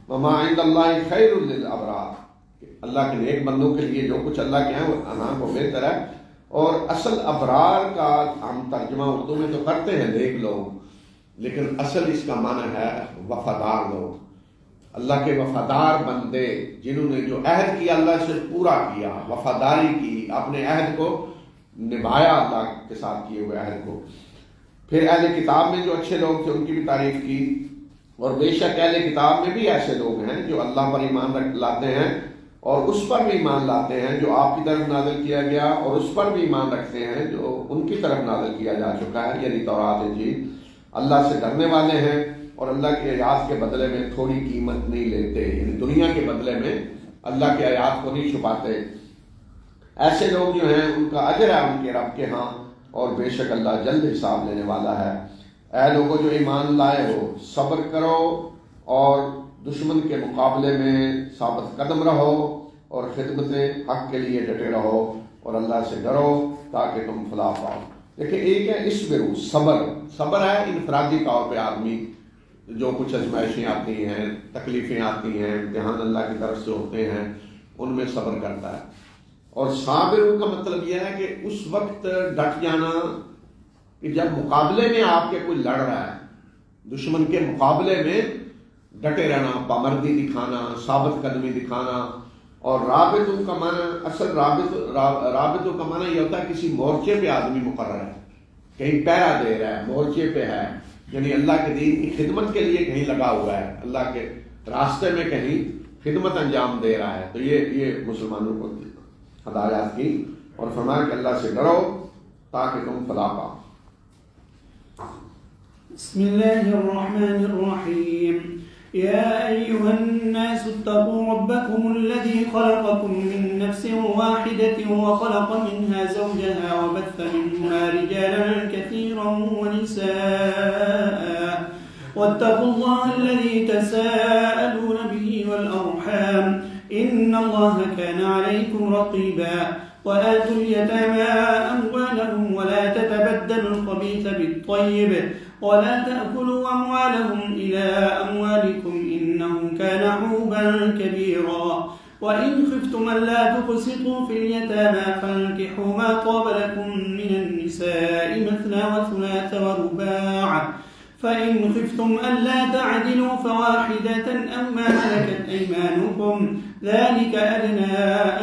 وما عند اللہ خیر للابرار، اللہ کے نیک بندوں کے لیے جو کچھ اللہ کے ہیں وہ انعام وہ بہتر ہے. اور اصل ابرار کا ہم ترجمہ اردو میں تو کرتے ہیں نیک لوگ، لیکن اصل اس کا معنی ہے وفادار لوگ، اللہ کے وفادار بندے جنہوں نے جو عہد کیا اللہ سے پورا کیا، وفاداری کی، اپنے عہد کو نبھایا اللہ کے ساتھ کیے ہوئے عہد کو. پھر اہل کتاب میں جو اچھے لوگ تھے ان کی بھی تعریف کی. اور بے شک اہل کتاب میں بھی ایسے لوگ ہیں جو اللہ پر ایمان لاتے ہیں اور اس پر بھی ایمان لاتے ہیں جو آپ کی طرف نازل کیا گیا، اور اس پر بھی ایمان رکھتے ہیں جو ان کی طرف نازل کیا جا چکا ہے، یعنی تورات انجیل. اللہ سے ڈرنے والے ہیں اور اللہ کے آیات کے بدلے میں تھوڑی قیمت نہیں لیتے، یعنی دنیا کے بدلے میں اللہ کے آیات کو نہیں چھپاتے. ایسے لوگ جو ہیں ان کا اجر ہے ان کے رب کے ہاں، اور بے شک اللہ جلد حساب لینے والا ہے. اے لوگوں جو ایمان لائے ہو، صبر کرو اور دشمن کے مقابلے میں ثابت قدم رہو اور خدمت حق کے لیے ڈٹے رہو اور اللہ سے ڈرو تاکہ تم فلاح پاؤ۔ دیکھیں ایک ہے اصبروا، صبر ہے انفرادی طور پہ آدمی جو کچھ آزمائشیں آتی ہیں، تکلیفیں آتی ہیں، امتحان اللہ کی طرف سے ہوتے ہیں، ان میں صبر کرتا ہے۔ اور صابر کا مطلب یہ ہے کہ اس وقت ڈٹ جانا کہ جب مقابلے میں آپ کے کوئی لڑ رہا ہے، دشمن کے مقابلے میں ڈٹے رہنا، پامردی دکھانا، ثابت قدمی دکھانا۔ اور رابطوں کا معنی، اصل رابطوں کا معنی یہ ہوتا ہے کسی مورچے پہ آدمی مقرر ہے، کہیں پہرا دے رہا ہے، مورچے پہ ہے، یعنی اللہ کے دین کی خدمت کے لیے کہیں لگا ہوا ہے، اللہ کے راستے میں کہیں خدمت انجام دے رہا ہے۔ تو یہ مسلمانوں کو ہدایات کی اور فرمایا کہ اللہ سے ڈرو تاکہ تم فلاح پاؤ۔ بسم اللہ الرحمن الرحیم۔ يا أيها الناس اتقوا ربكم الذي خلقكم من نفس واحدة وخلق منها زوجها وبث منهما رجالا كثيرا ونساء واتقوا الله الذي تساءلون به والأرحام إن الله كان عليكم رقيبا وآتوا اليتامى أموالهم ولا تتبدلوا الخبيث بالطيب ولا تأكلوا أموالهم إلى أموالكم إنه كان حوبا كبيرا وإن خفتم ألا تقسطوا في اليتامى فانكحوا ما طاب لكم من النساء مثنى وثلاث ورباع فإن خفتم ألا تعدلوا فواحدة أو ما ملكت أيمانكم ذلك أدنى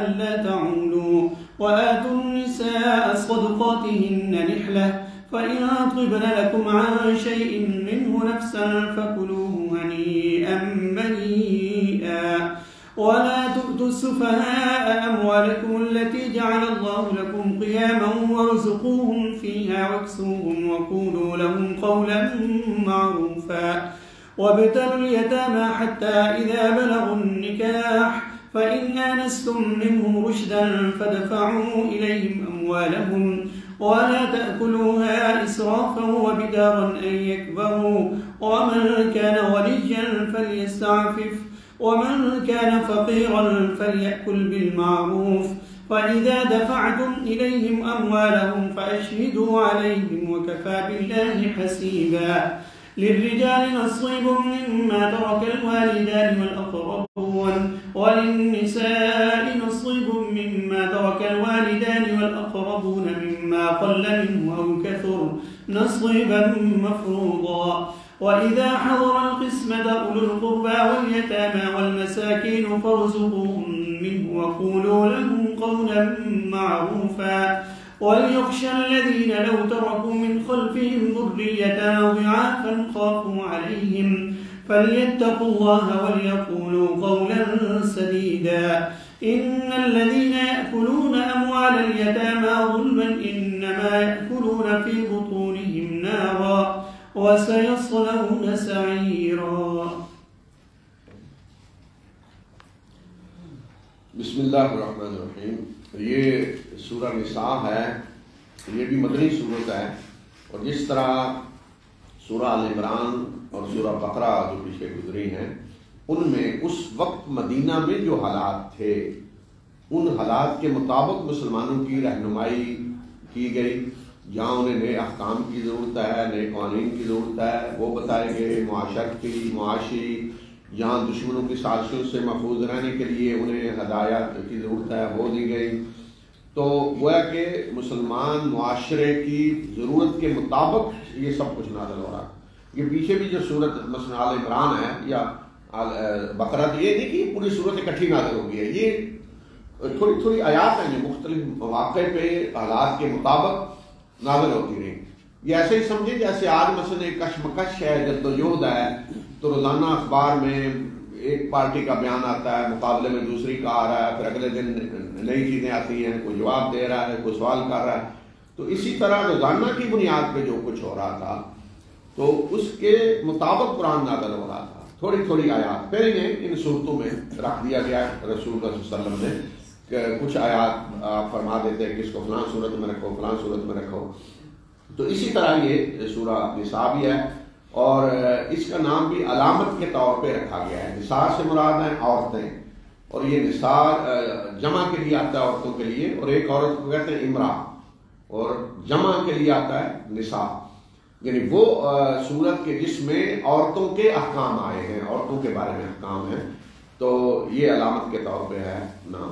ألا تعولوا وآتوا النساء صدقاتهن نحلة فإن طبن لكم عن شيء منه نفسا فكلوه هنيئا مريئا ولا تؤتوا السفهاء أموالكم التي جعل الله لكم قياما وارزقوهم فيها واكسوهم وقولوا لهم قولا معروفا وابتلوا اليتامى حتى إذا بلغوا النكاح فإن آنستم منهم رشدا فادفعوا إليهم أموالهم ولا تأكلوها إسرافا وبدارا أن يكبروا ومن كان غنيا فليستعفف ومن كان فقيرا فليأكل بالمعروف فإذا دفعتم إليهم أموالهم فأشهدوا عليهم وكفى بالله حسيبا للرجال نصيب مما ترك الوالدان والأقربون وللنساء نصيب مما ترك الوالدان والأقربون مما قل منه أو كثر نصيبا مفروضا وإذا حضر القسمة أولو القربى واليتامى والمساكين فارزقوهم منه وقولوا لهم قولا معروفا وليخشى الذين لو تركوا من خلفهم ذرية ضعافا خافوا عليهم فليتقوا الله وليقولوا قولا سديدا إن الذين يأكلون أموال اليتامى ظلما إنما يأكلون في بطونهم نارا وسيصلون سعيرا۔ بسم اللہ الرحمن الرحیم۔ یہ سورہ نساء ہے، یہ بھی مدنی سورت ہے، اور جس طرح سورہ آل عمران اور سورہ بقرہ جو پیچھے گزری ہیں ان میں اس وقت مدینہ میں جو حالات تھے ان حالات کے مطابق مسلمانوں کی رہنمائی کی گئی۔ جہاں انہیں نئے احکام کی ضرورت ہے، نئے قوانین کی ضرورت ہے وہ بتائے گئے، معاشرت کی، معاشی، جہاں دشمنوں کی سازشوں سے محفوظ رہنے کے لیے انہیں ہدایات کی ضرورت ہے وہ دی گئی۔ تو گویا کہ مسلمان معاشرے کی ضرورت کے مطابق یہ سب کچھ نازل ہو رہا۔ یہ پیچھے بھی جو صورت مثلا آل عمران ہے یا بقرہ، یہ نہیں کہ پوری صورت اکٹھی نازل ہو گئی ہے، یہ تھوڑی تھوڑی آیات ہیں جو مختلف مواقع پہ حالات کے مطابق نازل ہوتی رہی۔ یہ ایسے ہی سمجھے جیسے آج مثلا کشمکش ہے، جدوجہد ہے، تو روزانہ اخبار میں ایک پارٹی کا بیان آتا ہے، مقابلے میں دوسری کا آ رہا ہے، پھر اگلے دن نئی چیزیں آتی ہیں، کوئی جواب دے رہا ہے، کوئی سوال کر رہا ہے۔ تو اسی طرح روزانہ کی بنیاد پہ جو کچھ ہو رہا تھا تو اس کے مطابق قرآن نازل ہو رہا تھا، تھوڑی تھوڑی آیات پھر انہیں ان صورتوں میں رکھ دیا گیا رسول اللہ صلی اللہ علیہ وسلم نے کہ کچھ آیات آپ فرما دیتے ہیں کہ اس کو فلاں صورت میں رکھو، فلاں صورت میں رکھو۔ تو اسی طرح یہ سورہ نساء بھی ہے، اور اس کا نام بھی علامت کے طور پہ رکھا گیا ہے۔ نساء سے مراد ہیں عورتیں، اور یہ نساء جمع کے لیے آتا ہے عورتوں کے لیے، اور ایک عورت کو کہتے ہیں امرا، اور جمع کے لیے آتا ہے نساء، یعنی وہ صورت کے جس میں عورتوں کے احکام آئے ہیں، عورتوں کے بارے میں احکام ہیں، تو یہ علامت کے طور پہ ہے نام۔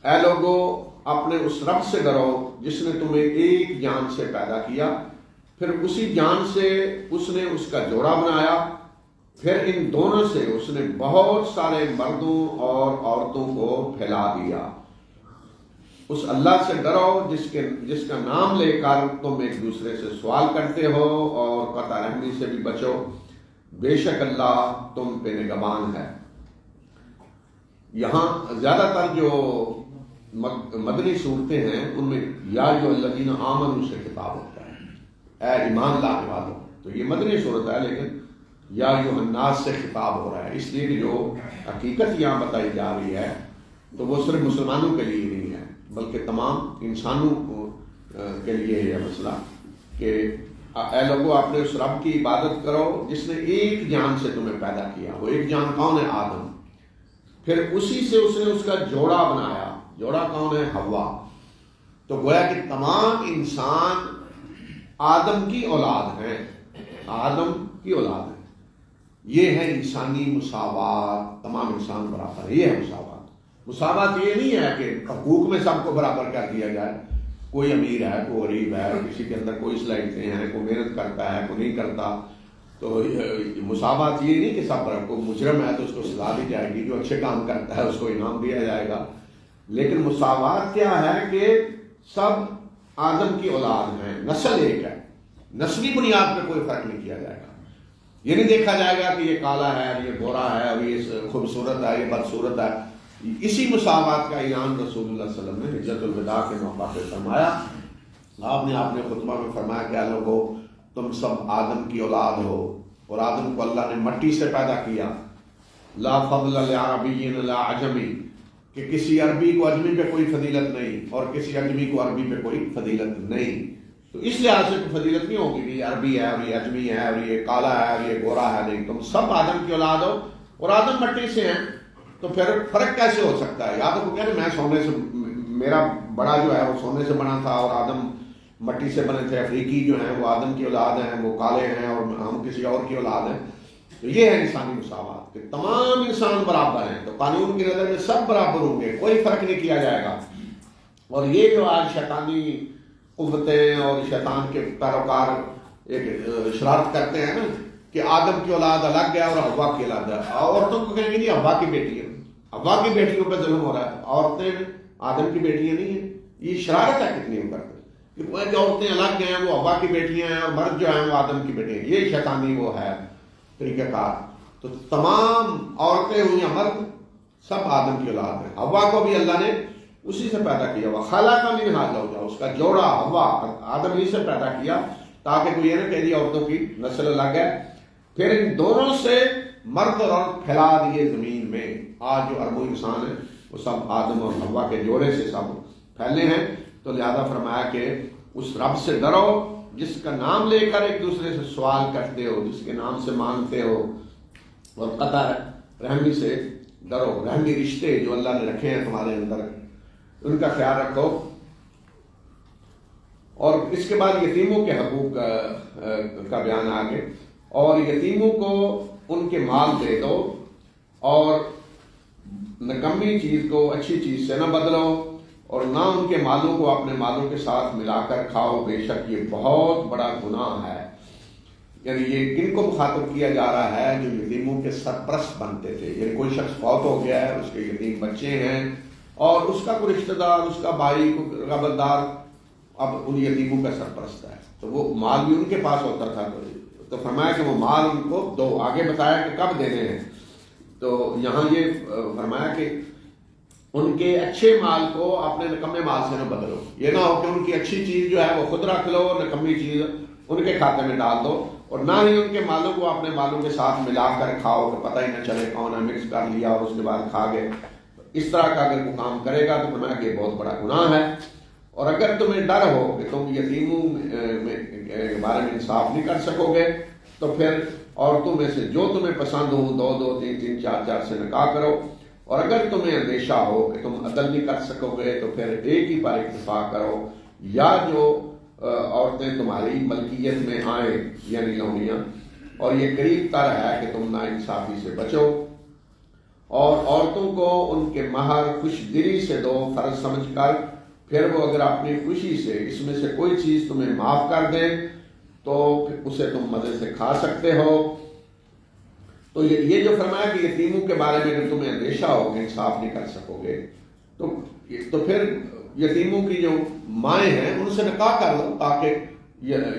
اے لوگو اپنے اس رب سے ڈرو جس نے تمہیں ایک جان سے پیدا کیا، پھر اسی جان سے اس نے اس کا جوڑا بنایا، پھر ان دونوں سے اس نے بہت سارے مردوں اور عورتوں کو پھیلا دیا۔ اس اللہ سے ڈرو جس کا نام لے کر تم ایک دوسرے سے سوال کرتے ہو، اور قطع رحمی سے بھی بچو، بے شک اللہ تم پہ نگہبان ہے۔ یہاں زیادہ تر جو مدنی صورتیں ہیں ان میں یا ایھا الذین آمنوا سے خطاب ہوتا ہے، اے ایمان لانے والوں، تو یہ مدنی صورت ہے، لیکن یا ایھا الناس سے خطاب ہو رہا ہے، اس لیے کہ جو حقیقت یہاں بتائی جا رہی ہے تو وہ صرف مسلمانوں کے لیے نہیں ہے بلکہ تمام انسانوں کے لیے یہ مسئلہ کہ اے لوگو اپنے اس رب کی عبادت کرو جس نے ایک جان سے تمہیں پیدا کیا۔ وہ ایک جان کون ہے؟ آدم۔ پھر اسی سے اس نے اس کا جوڑا بنایا۔ جوڑا کون ہے؟ حوا۔ تو گویا کہ تمام انسان آدم کی اولاد ہیں، آدم کی اولاد ہیں۔ یہ ہے انسانی مساوات، تمام انسان برابر ہے، یہ ہے مساوات۔ مساوات یہ نہیں ہے کہ حقوق میں سب کو برابر کر دیا جائے، کوئی امیر ہے، کوئی غریب ہے، کسی کے اندر کوئی صلاحیتیں ہیں، کوئی محنت کرتا ہے، کوئی نہیں کرتا۔ تو مساوات یہ نہیں کہ سب برابر، کوئی مجرم ہے تو اس کو سزا دی جائے گی، جو اچھے کام کرتا ہے اس کو انعام دیا جائے گا۔ لیکن مساوات کیا ہے کہ سب آدم کی اولاد ہیں، نسل ایک ہے، نسلی بنیاد پہ کوئی فرق نہیں کیا جائے گا۔ یہ نہیں دیکھا جائے گا کہ یہ کالا ہے، یہ گورا ہے، اور یہ خوبصورت ہے، یہ بدصورت ہے۔ اسی مساوات کا اعلان رسول اللہ صلی اللہ علیہ وسلم نے حجۃ الوداع کے موقع پہ فرمایا۔ آپ نے خطبہ میں فرمایا کہ اے لوگو تم سب آدم کی اولاد ہو، اور آدم کو اللہ نے مٹی سے پیدا کیا۔ لا فضل لعربی لا عجمی، کہ کسی عربی کو عجمی پہ کوئی فضیلت نہیں، اور کسی عجمی کو عربی پہ کوئی فضیلت نہیں۔ تو اس لحاظ سے کوئی فضیلت نہیں ہوگی کہ یہ عربی ہے اور یہ اجمی ہے اور یہ کالا ہے اور یہ گورا ہے، نہیں، تم سب آدم کی اولاد ہو اور آدم مٹی سے ہیں۔ تو پھر فرق کیسے ہو سکتا ہے؟ یا تو وہ کہتے ہیں میں سونے سے، میرا بڑا جو ہے وہ سونے سے بنا تھا اور آدم مٹی سے بنے تھے، افریقی جو ہیں وہ آدم کی اولاد ہیں، وہ کالے ہیں اور ہم کسی اور کی اولاد ہیں۔ تو یہ ہے انسانی مساوات کہ تمام انسان برابر ہیں، تو قانون کی نظر میں سب برابر ہوں گے، کوئی فرق نہیں کیا جائے گا۔ اور یہ جو آج شیطانی قوتیں اور شیطان کے پیروکار ایک شرارت کرتے ہیں نا کہ آدم کی اولاد الگ ہے اور حوا کی اولاد ہے، عورتوں کو کہیں گے نہیں حوا کی بیٹی ہے، حوا کی بیٹیوں پہ ظلم ہو رہا ہے، عورتیں آدم کی بیٹیاں نہیں ہیں۔ یہ شرارت ہے کتنی ہم کرتے کہ عورتیں الگ ہیں، وہ حوا کی بیٹیاں ہیں، اور مرد جو ہیں وہ آدم کی بیٹیاں ہیں۔ یہ شیطانی وہ ہے طریقہ کار۔ تو تمام عورتیں ہوئی یا مرد سب آدم کی اولاد ہیں۔ حوا کو بھی اللہ نے اسی سے پیدا کیا، وہ خالق کا منہا زوجہا، اس کا جوڑا حوا آدم ہی سے پیدا کیا، تاکہ کوئی یہ نہ کہہ دیا عورتوں کی نسل الگ ہے۔ پھر ان دونوں سے مرد اور عورت پھیلا دیے زمین میں۔ آج جو اربوں انسان ہیں وہ سب آدم اور حوا کے جوڑے سے سب پھیلے ہیں۔ تو لہذا فرمایا کہ اس رب سے ڈرو جس کا نام لے کر ایک دوسرے سے سوال کرتے ہو، جس کے نام سے مانگتے ہو، اور قطع رحمی سے ڈرو۔ رحمی رشتے جو اللہ نے رکھے ہیں تمہارے اندر ان کا خیال رکھو۔ اور اس کے بعد یتیموں کے حقوق کا بیان آگے، اور یتیموں کو ان کے مال دے دو، اور نکمی چیز کو اچھی چیز سے نہ بدلو، اور نہ ان کے مالوں کو اپنے مالوں کے ساتھ ملا کر کھاؤ، بے شک یہ بہت بڑا گناہ ہے۔ یعنی یہ کن کو مخاطب کیا جا رہا ہے؟ جو یتیموں کے سرپرست بنتے تھے، یعنی کوئی شخص فوت ہو گیا ہے، اس کے یتیم بچے ہیں، اور اس کا کوئی رشتہ دار، اس کا بھائی، کوئی ربردار اب ان یتیموں کا سرپرست ہے، تو وہ مال بھی ان کے پاس ہوتا تھا۔ تو فرمایا کہ وہ مال ان کو دو۔ آگے بتایا کہ کب دینے ہیں، تو یہاں یہ فرمایا کہ ان کے اچھے مال کو اپنے نکمے مال سے نہ بدلو۔ یہ نہ ہو کہ ان کی اچھی چیز جو ہے وہ خود رکھ لو، نکمی چیز ان کے کھاتے میں ڈال دو، اور نہ ہی ان کے مالوں کو اپنے مالوں کے ساتھ ملا کر کھاؤ کہ پتہ ہی نہ چلے کون ہے، مکس کر لیا اور اس کے بعد کھا گئے۔ اس طرح کا اگر وہ کام کرے گا تو فرمایا کہ یہ بہت بڑا گناہ ہے۔ اور اگر تمہیں ڈر ہو کہ تم یتیموں کے بارے میں انصاف نہیں کر سکو گے، تو پھر عورتوں میں سے جو تمہیں پسند ہو 2 2 3 3 4 4 سے نکاح کرو، اور اگر تمہیں اندیشہ ہو کہ تم عدل نہیں کر سکو گے تو پھر ایک ہی پر اکتفا کرو، یا جو عورتیں تمہاری ملکیت میں آئیں یعنی لونیاں، اور یہ قریب تر ہے کہ تم ناانصافی سے بچو، اور عورتوں کو ان کے مہر خوش دلی سے دو فرض سمجھ کر، پھر وہ اگر اپنی خوشی سے اس میں سے کوئی چیز تمہیں معاف کر دیں تو اسے تم مزے سے کھا سکتے ہو۔ تو یہ جو فرمایا کہ یتیموں کے بارے میں اگر تمہیں اندیشہ ہو کہ انصاف نہیں کر سکو گے تو پھر یتیموں کی جو مائیں ہیں ان سے نکاح کر لو، تاکہ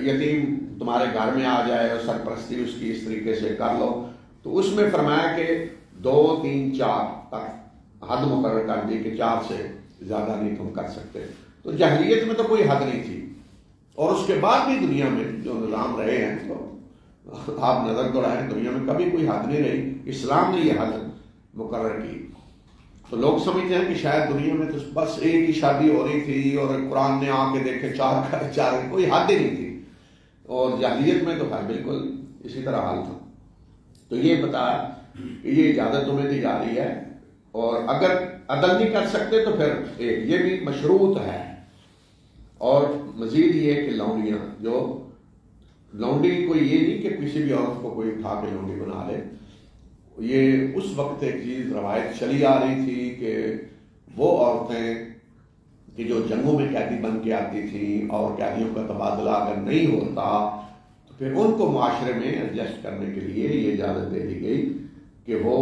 یتیم تمہارے گھر میں آ جائے اور سرپرستی اس کی اس طریقے سے کر لو۔ تو اس میں فرمایا کہ 2 3 4 تک حد مقرر کر دی کہ 4 سے زیادہ نہیں تم کر سکتے۔ تو جاہلیت میں تو کوئی حد نہیں تھی، اور اس کے بعد بھی دنیا میں جو نظام رہے ہیں تو آپ نظر دوڑائیں، دنیا میں کبھی کوئی حد نہیں رہی، اسلام نے یہ حد مقرر کی۔ تو لوگ سمجھتے ہیں کہ شاید دنیا میں تو بس ایک ہی شادی ہو رہی تھی اور قرآن نے آ کے دیکھے 4 کوئی حد ہی نہیں تھی، اور جاہلیت میں تو بالکل اسی طرح حال تھا۔ تو یہ بتایا کہ یہ اجازت تمہیں دی جا رہی ہے، اور اگر عدل نہیں کر سکتے تو پھر یہ بھی مشروط ہے۔ اور مزید یہ کہ لونڈیاں، جو لونڈی کوئی یہ نہیں کہ کسی بھی عورت کو کوئی اٹھا کے لونڈی بنا لے، یہ اس وقت ایک چیز روایت چلی آ رہی تھی کہ وہ عورتیں کہ جو جنگوں میں قیدی بن کے آتی تھیں اور قیدیوں کا تبادلہ اگر نہیں ہوتا تو پھر ان کو معاشرے میں ایڈجسٹ کرنے کے لیے یہ اجازت دے دی گئی کہ وہ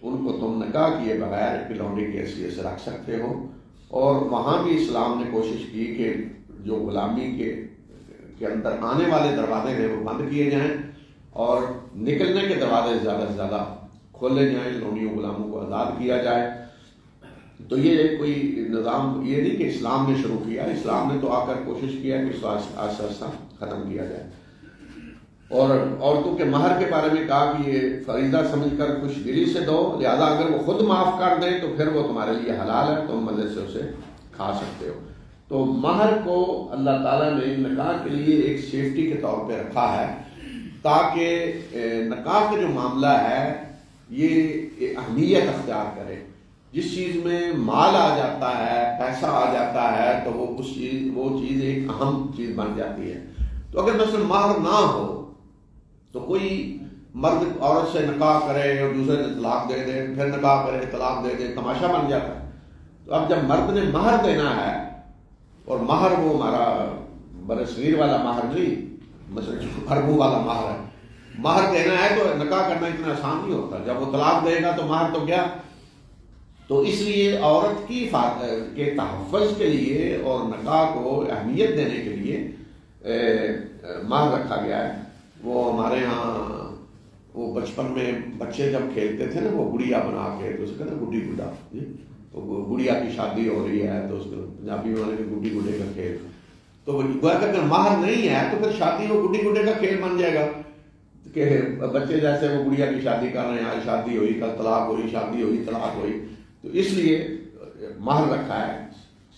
ان کو تم نکاح کیے بغیر ایک لونڈی کی حیثیت سے رکھ سکتے ہو۔ اور وہاں بھی اسلام نے کوشش کی کہ جو غلامی کے اندر آنے والے دروازے ہیں وہ بند کیے جائیں اور نکلنے کے دروازے زیادہ سے زیادہ کھولے جائیں، لونڈیوں غلاموں کو آزاد کیا جائے۔ تو یہ کوئی نظام یہ نہیں کہ اسلام نے شروع کیا، اسلام نے تو آ کر کوشش کیا کہ اس کو آہستہ آہستہ ختم کیا جائے۔ اور عورتوں کے مہر کے بارے میں کہا کہ یہ فریضہ سمجھ کر خوش دلی سے دو، لہذا اگر وہ خود معاف کر دیں تو پھر وہ تمہارے لیے حلال ہے، تم مزے سے اسے کھا سکتے ہو۔ تو مہر کو اللہ تعالیٰ نے نکاح کے لیے ایک سیفٹی کے طور پہ رکھا ہے، تاکہ نکاح کا جو معاملہ ہے یہ اہمیت اختیار کرے۔ جس چیز میں مال آ جاتا ہے، پیسہ آ جاتا ہے، تو وہ چیز ایک اہم چیز بن جاتی ہے۔ تو اگر مثلا مہر نہ ہو تو کوئی مرد عورت سے نکاح کرے اور دوسرے سے طلاق دے دے، پھر نکاح کرے طلاق دے دے، تماشا بن جاتا ہے۔ تو اب جب مرد نے مہر دینا ہے، اور مہر وہ ہمارا برصغیر والا مہر نہیں، مثلا اربوں والا مہر ہے، مہر دینا ہے تو نکاح کرنا اتنا آسان نہیں ہوتا۔ جب وہ طلاق دے گا تو مہر تو گیا۔ تو اس لیے عورت کی کے تحفظ کے لیے اور نکاح کو اہمیت دینے کے لیے مہر رکھا گیا ہے۔ وہ ہمارے ہاں وہ بچپن میں بچے جب کھیلتے تھے نا، وہ گڑیا بنا کے، تو اسے کہتے ہیں گڈی گڈا، تو گڑیا کی شادی ہو رہی ہے تو اس کو پنجابی میں والے گڈی گڈے کا کھیل، تو گویا کہ اگر مہر نہیں ہے تو پھر شادی وہ گڈی گڈے کا کھیل بن جائے گا کہ بچے جیسے وہ گڑیا کی شادی کر رہے ہیں، آج شادی ہوئی، کل طلاق ہوئی، شادی ہوئی، طلاق ہوئی۔ تو اس لیے مہر رکھا ہے،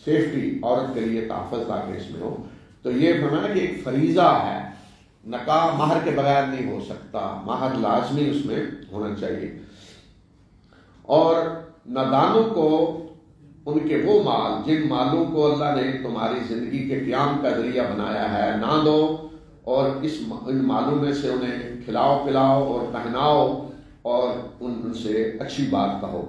سیفٹی عورت کے لیے تحفظ تاکہ اس میں ہو۔ تو یہ فرمایا کہ ایک فریضہ ہے، نکاح مہر کے بغیر نہیں ہو سکتا، مہر لازمی اس میں ہونا چاہیے۔ اور نادانوں کو ان کے وہ مال جن مالوں کو اللہ نے تمہاری زندگی کے قیام کا ذریعہ بنایا ہے نہ دو، اور ان مالوں میں سے انہیں کھلاؤ پلاؤ اور پہناؤ اور ان سے اچھی بات کہو۔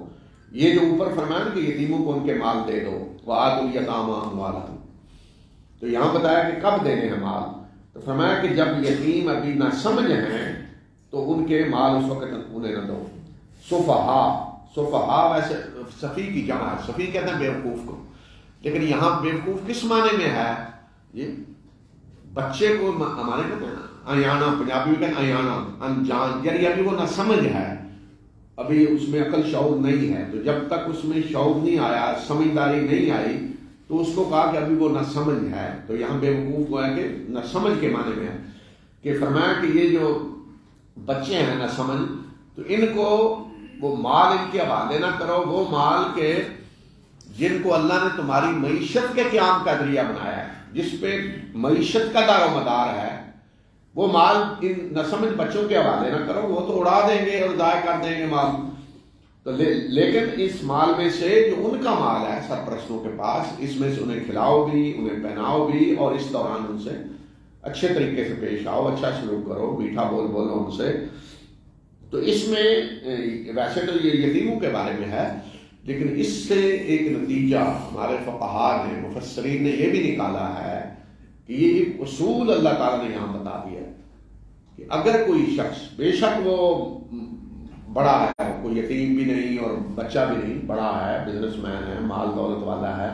یہ جو اوپر فرمایا کہ یتیموں کو ان کے مال دے دو، وآتوا الیتامی اموالہم، تو یہاں بتایا کہ کب دینے ہیں مال، تو فرمایا کہ جب یتیم ابھی نہ سمجھ ہیں تو ان کے مال اس وقت انہیں نہ دو۔ صفحا ویسے صفی کی جمع ہے، صفی کہتے ہیں بیوقوف کو، لیکن یہاں بیوقوف کس معنی میں ہے؟ یہ بچے کو ہمارے کہتے ہیں ایانا، پنجابی میں کہتے ہیں ایانا، انجان، یعنی ابھی وہ نہ سمجھ ہے، ابھی اس میں عقل شعور نہیں ہے۔ تو جب تک اس میں شعور نہیں آیا، سمجھداری نہیں آئی، تو اس کو کہا کہ ابھی وہ نہ سمجھ ہے۔ تو یہاں بیوقوف ہوا ہے کہ نہ سمجھ کے معنی میں ہے، کہ فرمایا کہ یہ جو بچے ہیں نہ سمجھ، تو ان کو وہ مال ان کے حوالے نہ کرو، وہ مال کے جن کو اللہ نے تمہاری معیشت کے قیام کا ذریعہ بنایا ہے، جس پہ معیشت کا دار و مدار ہے، وہ مال ان نہ سمجھ بچوں کے حوالے نہ کرو، وہ تو اڑا دیں گے اور ضائع کر دیں گے مال، تو لیکن اس مال میں سے جو ان کا مال ہے سرپرستوں کے پاس، اس میں سے انہیں کھلاؤ بھی، انہیں پہناؤ بھی، اور اس دوران ان سے اچھے طریقے سے پیش آؤ، اچھا سلوک کرو، میٹھا بول بولو ان سے۔ تو اس میں ویسے تو یہ یتیموں کے بارے میں ہے، لیکن اس سے ایک نتیجہ ہمارے فقہاء نے، مفسرین نے یہ بھی نکالا ہے کہ یہ ایک اصول اللہ تعالیٰ نے یہاں بتا دیا ہے کہ اگر کوئی شخص، بے شک وہ بڑا ہے، کوئی یتیم بھی نہیں اور بچہ بھی نہیں، بڑا ہے، بزنس مین ہے، مال دولت والا ہے،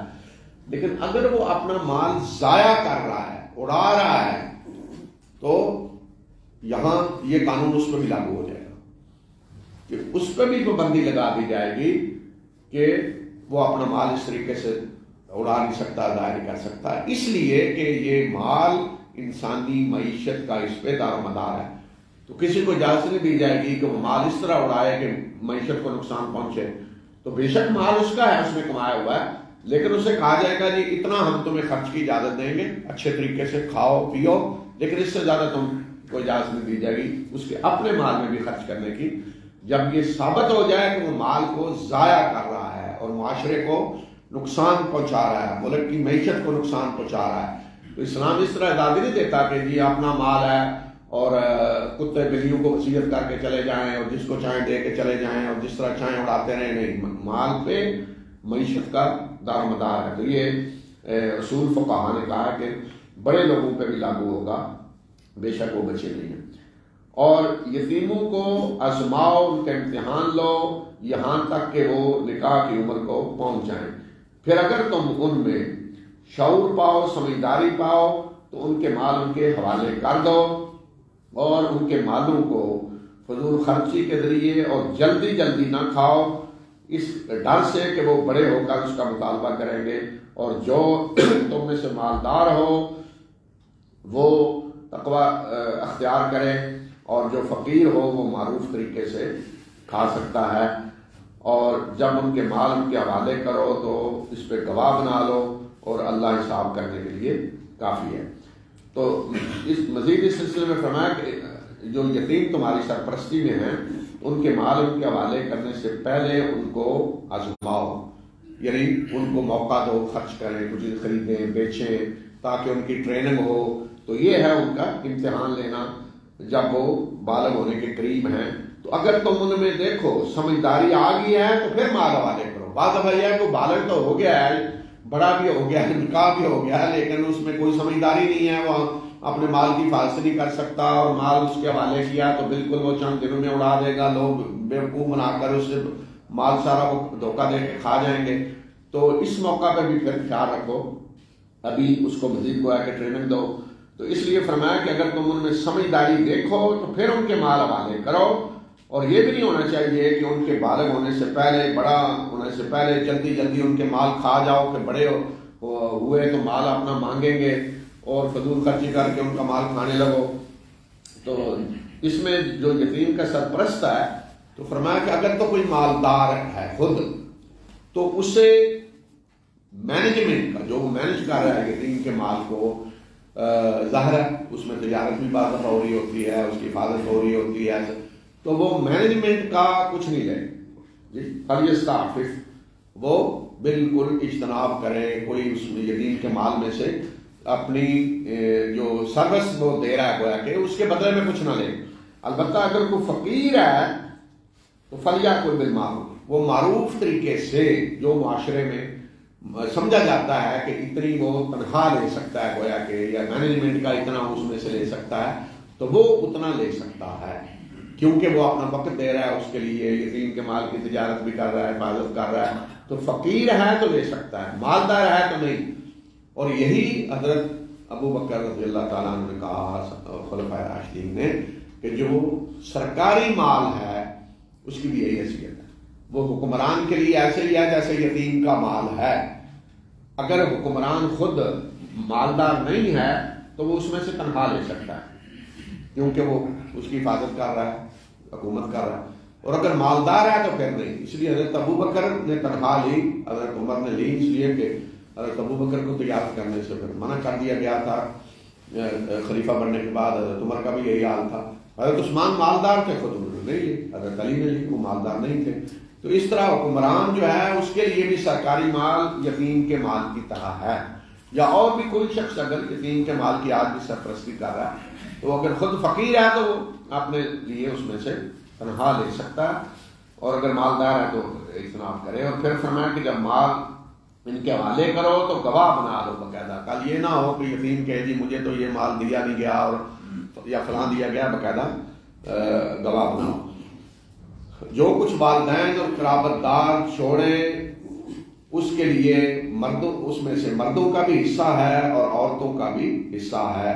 لیکن اگر وہ اپنا مال ضائع کر رہا ہے، اڑا رہا ہے، تو یہاں یہ قانون اس پہ بھی لاگو ہو جائے گا کہ اس پہ بھی پابندی لگا دی جائے گی کہ وہ اپنا مال اس طریقے سے اڑا نہیں سکتا، ضائع نہیں کر سکتا، اس لیے کہ یہ مال انسانی معیشت کا اس پہ دار و مدار ہے۔ تو کسی کو اجازت نہیں دی جائے گی کہ وہ مال اس طرح اڑائے کہ معیشت کو نقصان پہنچے۔ تو بے شک مال اس کا ہے، اس نے کمایا ہوا ہے، لیکن اسے کہا جائے گا جی اتنا ہم تمہیں خرچ کی اجازت دیں گے، اچھے طریقے سے کھاؤ پیو، لیکن اس سے زیادہ تم کو اجازت نہیں دی جائے گی اس کے اپنے مال میں بھی خرچ کرنے کی۔ جب یہ ثابت ہو جائے کہ وہ مال کو ضائع کر رہا ہے اور معاشرے کو نقصان پہنچا رہا ہے، ملک کی معیشت کو نقصان پہنچا رہا ہے، تو اسلام اس طرح اجازت نہیں دیتا کہ جی اپنا مال ہے اور کتے بلیوں کو وصیت کر کے چلے جائیں اور جس کو چاہیں دے کے چلے جائیں اور جس طرح چاہیں اڑاتے رہیں۔ نہیں، مال پہ معیشت کا دار و مدار ہے۔ تو یہ اصول فقہاء نے کہا کہ بڑے لوگوں پہ بھی لاگو ہوگا، بے شک وہ بچے نہیں ہیں۔ اور یتیموں کو آزماؤ، ان کا امتحان لو یہاں تک کہ وہ نکاح کی عمر کو پہنچ جائیں، پھر اگر تم ان میں شعور پاؤ، سمجھداری پاؤ، تو ان کے مال ان کے حوالے کر دو، اور ان کے مالوں کو فضول خرچی کے ذریعے اور جلدی جلدی نہ کھاؤ، اس ڈر سے کہ وہ بڑے ہو کر اس کا مطالبہ کریں گے۔ اور جو تم میں سے مالدار ہو وہ تقوی اختیار کرے، اور جو فقیر ہو وہ معروف طریقے سے کھا سکتا ہے۔ اور جب ان کے مال ان کے حوالے کرو تو اس پہ گواہ بنا لو، اور اللہ حساب کرنے کے لیے کافی ہے۔ تو اس مزید اس سلسلے میں فرمایا کہ جو یتیم تمہاری سرپرستی میں ہیں ان کے مال ان کے حوالے کرنے سے پہلے ان کو آزماؤ، یعنی ان کو موقع دو، خرچ کریں، کچھ خریدیں بیچیں تاکہ ان کی ٹریننگ ہو۔ تو یہ ہے ان کا امتحان لینا جب وہ بالغ ہونے کے قریب ہیں۔ تو اگر تم ان میں دیکھو سمجھداری آ گئی ہے تو پھر مال حوالے کرو۔ بعض دفعہ یہ ہے کہ بالغ تو ہو گیا ہے، بڑا بھی ہو گیا ہے، نکاح بھی ہو گیا ہے، لیکن اس میں کوئی سمجھداری نہیں ہے، وہ اپنے مال کی حفاظت نہیں کر سکتا، اور مال اس کے حوالے کیا تو بالکل وہ چند دنوں میں اڑا دے گا، لوگ بیوقوف بنا کر اس سے مال سارا وہ دھوکہ دے کے کھا جائیں گے۔ تو اس موقع پہ بھی پھر خیال رکھو، ابھی اس کو مزید گویا کہ ٹریننگ دو۔ تو اس لیے فرمایا کہ اگر تم ان میں سمجھداری دیکھو تو پھر ان کے مال حوالے کرو، اور یہ بھی نہیں ہونا چاہیے کہ ان کے بالغ ہونے سے پہلے، بڑا ہونے سے پہلے جلدی جلدی ان کے مال کھا جاؤ کہ بڑے ہوئے تو مال اپنا مانگیں گے اور فضول خرچی کر کے ان کا مال کھانے لگو۔ تو اس میں جو یتیم کا سرپرست ہے تو فرمایا کہ اگر تو کوئی مالدار ہے خود تو اسے مینجمنٹ کا، جو وہ مینج کر رہا ہے یتیم کے مال کو، ظاہر ہے اس میں تجارت بھی بعض دفعہ ہو رہی ہوتی ہے، اس کی حفاظت ہو رہی ہوتی ہے، تو وہ مینجمنٹ کا کچھ نہیں لے، فلیستعفف، وہ بالکل اجتناب کرے، کوئی اس میں یتیم کے مال میں سے اپنی جو سروس وہ دے رہا ہے گویا کہ اس کے بدلے میں کچھ نہ لے۔ البتہ اگر کوئی فقیر ہے تو فلیأکل بالمعروف، وہ معروف طریقے سے جو معاشرے میں سمجھا جاتا ہے کہ اتنی وہ تنخواہ لے سکتا ہے گویا کہ، یا مینجمنٹ کا اتنا اس میں سے لے سکتا ہے، تو وہ اتنا لے سکتا ہے، کیونکہ وہ اپنا وقت دے رہا ہے اس کے لیے، یتیم کے مال کی تجارت بھی کر رہا ہے، حفاظت کر رہا ہے۔ تو فقیر ہے تو لے سکتا ہے، مالدار ہے تو نہیں۔ اور یہی حضرت ابو بکر رضی اللہ تعالیٰ عنہ نے کہا، خلفائے راشدین نے، کہ جو سرکاری مال ہے اس کی بھی یہی حیثیت ہے، وہ حکمران کے لیے ایسے ہی ہے جیسے یتیم کا مال ہے۔ اگر حکمران خود مالدار نہیں ہے تو وہ اس میں سے تنخواہ لے سکتا ہے، کیونکہ وہ اس کی حفاظت کر رہا ہے، حکومت کر رہا ہے، اور اگر مالدار ہے تو پھر نہیں۔ اس لیے حضرت ابو بکر نے تنخواہ لی، حضرت عمر نے لی، اس لیے کہ حضرت ابو بکر کو تجارت کرنے سے پھر منع کر دیا گیا تھا، خلیفہ بننے کے بعد حضرت عمر کا بھی یہی حال تھا. حضرت عثمان مالدار تھے خود نہیں لیے, حضرت علی نے لی, وہ مالدار نہیں تھے. تو اس طرح حکمران جو ہے اس کے لیے بھی سرکاری مال یتیم کے مال کی طرح ہے. یا اور بھی کوئی شخص اگر یتیم کے مال کی آج بھی سرپرستی کر رہا ہے تو اگر خود فقیر ہے تو وہ اپنے لیے اس میں سے تنخواہ لے سکتا ہے, اور اگر مالدار ہے تو اجتناب کرے. اور پھر فرمایا کہ جب مال ان کے حوالے کرو تو گواہ بنا لو باقاعدہ. کل یہ نہ ہو کہ یتیم کہے جی مجھے تو یہ مال دیا نہیں گیا اور یا فلاں دیا گیا, باقاعدہ گواہ بناؤ. جو کچھ والدین اور قرابت دار چھوڑیں اس کے لیے مردوں, اس میں سے مردوں کا بھی حصہ ہے اور عورتوں کا بھی حصہ ہے.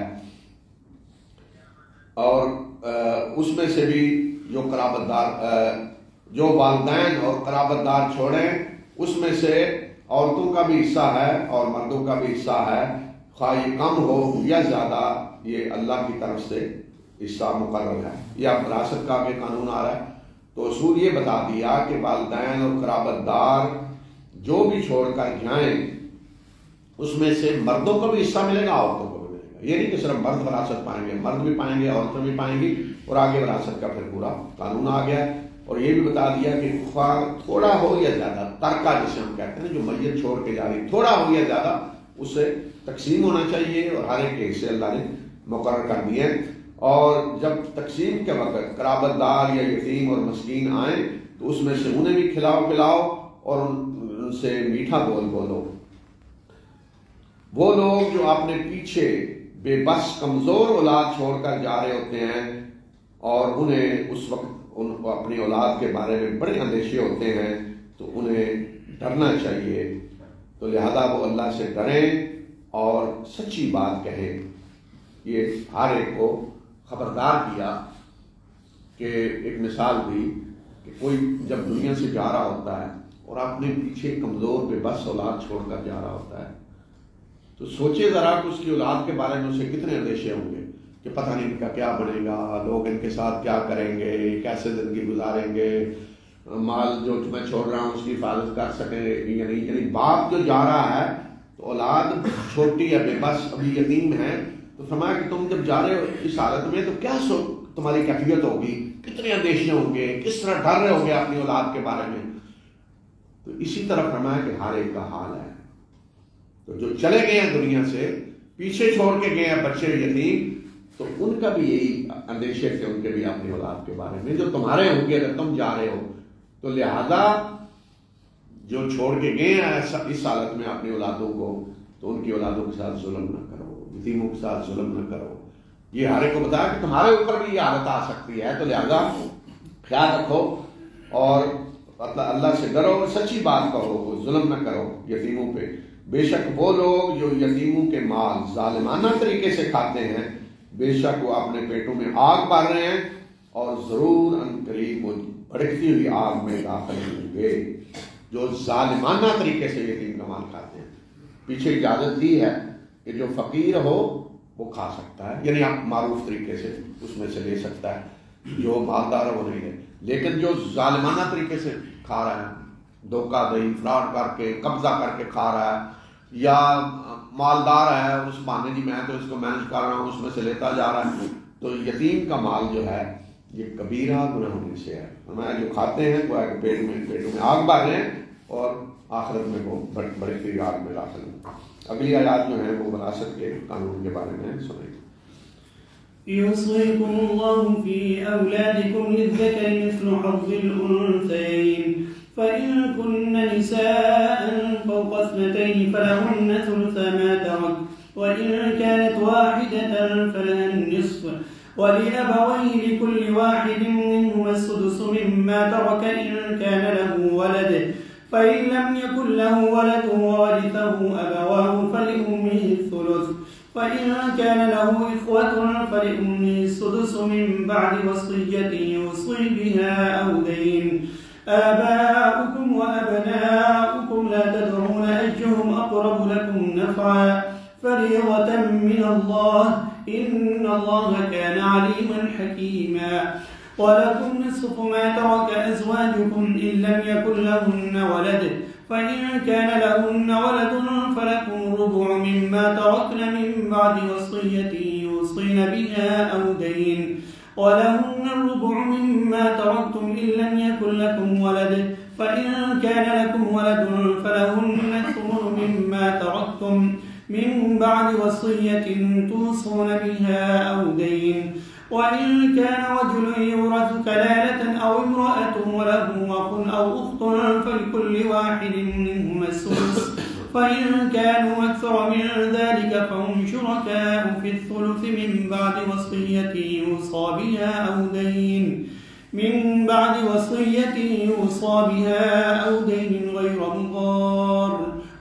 اور اس میں سے بھی جو قرابت دار جو والدین اور قرابت دار چھوڑیں اس میں سے عورتوں کا بھی حصہ ہے اور مردوں کا بھی حصہ ہے, خواہ یہ کم ہو یا زیادہ, یہ اللہ کی طرف سے حصہ مقرر ہے. یہ اب وراثت کا بھی قانون آ رہا ہے. تو اصول یہ بتا دیا کہ والدین اور قرابت دار جو بھی چھوڑ کر جائیں اس میں سے مردوں کو بھی حصہ ملے گا, عورتوں کو بھی ملے گا. یہ نہیں کہ صرف مرد وراثت پائیں گے, مرد بھی پائیں گے, عورتیں بھی پائیں گی, اور آگے وراثت کا پھر پورا قانون آ گیا. اور یہ بھی بتا دیا کہ خواہ تھوڑا ہو یا زیادہ, ترکہ جسے ہم کہتے ہیں جو میت چھوڑ کے جا رہی, تھوڑا ہو یا زیادہ اسے تقسیم ہونا چاہیے, اور ہر ایک کے حصے اللہ نے مقرر کر دیے. اور جب تقسیم کے وقت قرابت دار یا یتیم اور مسکین آئیں تو اس میں سے انہیں بھی کھلاؤ پلاؤ اور ان سے میٹھا بول بولو. وہ لوگ جو اپنے پیچھے بے بس کمزور اولاد چھوڑ کر جا رہے ہوتے ہیں اور انہیں اس وقت ان کو اپنی اولاد کے بارے میں بڑے اندیشے ہوتے ہیں تو انہیں ڈرنا چاہیے. تو لہذا وہ اللہ سے ڈریں اور سچی بات کہیں. یہ ہر ایک کو خبردار کیا کہ ایک مثال دی کہ کوئی جب دنیا سے جا رہا ہوتا ہے اور اپنے پیچھے کمزور بے بس اولاد چھوڑ کر جا رہا ہوتا ہے تو سوچے ذرا کہ اس کی اولاد کے بارے میں اسے کتنے اندیشے ہوں گے کہ پتہ نہیں ان کا کیا بنے گا, لوگ ان کے ساتھ کیا کریں گے, کیسے زندگی گزاریں گے, مال جو میں چھوڑ رہا ہوں اس کی حفاظت کر سکیں. یعنی باپ جو جا رہا ہے تو اولاد چھوٹی ہے, بے بس, ابھی یتیم ہے, تو فرمایا کہ تم جب جا رہے ہو اس حالت میں تو کیا تمہاری کیفیت ہوگی, کتنے اندیشے ہوں گے, کس طرح ڈر رہے ہوں گے اپنی اولاد کے بارے میں. تو اسی طرح فرمایا کہ ہر ایک کا حال ہے. تو جو چلے گئے ہیں دنیا سے, پیچھے چھوڑ کے گئے ہیں بچے یتیم, تو ان کا بھی یہی اندیشے تھے ان کے بھی اپنی اولاد کے بارے میں جو تمہارے ہوں گے اگر تم جا رہے ہو. تو لہذا جو چھوڑ کے گئے ہیں اس حالت میں اپنی اولادوں کو, تو ان کی اولادوں کے ساتھ ظلم نہ کرو, یتیموں کے ساتھ ظلم نہ کرو. یہ ہر ایک کو بتایا کہ تمہارے اوپر بھی یہ حالت آ سکتی ہے, تو لہذا خیال رکھو اور اللہ سے ڈرو اور سچی بات کہو, ظلم نہ کرو یتیموں پہ. بے شک وہ لوگ جو یتیموں کے مال ظالمانہ طریقے سے کھاتے ہیں بے شک وہ اپنے پیٹوں میں آگ بھر رہے ہیں اور ضرور ان قریب وہ بھڑکتی ہوئی آگ میں داخل ہوں گے. جو ظالمانہ طریقے سے یتیم کا مال کھاتے ہیں, پیچھے اجازت دی ہے کہ جو فقیر ہو وہ کھا سکتا ہے, یعنی آپ معروف طریقے سے اس میں سے لے سکتا ہے, جو مالدار ہے وہ نہیں ہے. لیکن جو ظالمانہ طریقے سے کھا رہا ہے, دھوکہ دہی فراڈ کر کے قبضہ کر کے کھا رہا ہے, یا مالدار ہے اس بہانے جی میں تو اس کو مینج کر رہا ہوں اس میں سے لیتا جا رہا ہے, تو یتیم کا مال جو ہے یہ کبیرہ گناہوں میں سے ہے. ہمارے جو کھاتے ہیں وہ پیٹوں میں آگ بھر رہے ہیں اور آخرت میں وہ بڑے فری آگ میں داخل ہیں. اگلی آیات جو ہیں وہ وراثت کے قانون کے بارے میں سنیں. يوصيكم الله في أولادكم للذكر مثل حظ الأنثيين فإن كن نساء فوق اثنتين فلهن ثلث ما ترك وإن كانت واحدة فلها النصف ولأبويه لكل واحد منهما السدس مما ترك إن كان له ولد فإن لم يكن له ولد وورثه أبواه فلأمه الثلث فإن كان له إخوة فلأمه السدس من بعد وصية يوصي بها أو دين. آباؤكم وأبناؤكم لا تدرون أيهم أقرب لكم نفعا فريضة من الله إن الله كان عليما حكيما. ولكم نصف ما ترك أزواجكم إن لم يكن لهن ولد فإن كان لهن ولد فلكم الربع مما تركن من بعد وصية يوصين بها أو دين، ولهن الربع مما تركتم إن لم يكن لكم ولد، فإن كان لكم ولد فلهن الثمن مما تركتم من بعد وصية توصون بها أو دين. وإن كان رجل يورث كلالة أو امرأة وله أخ أو أخت فلكل واحد منهما السدس، فإن كانوا أكثر من ذلك فهم شركاء في الثلث من بعد وصية يوصى بها أو دين، من بعد وصية يوصى بها أو دين غير مضار،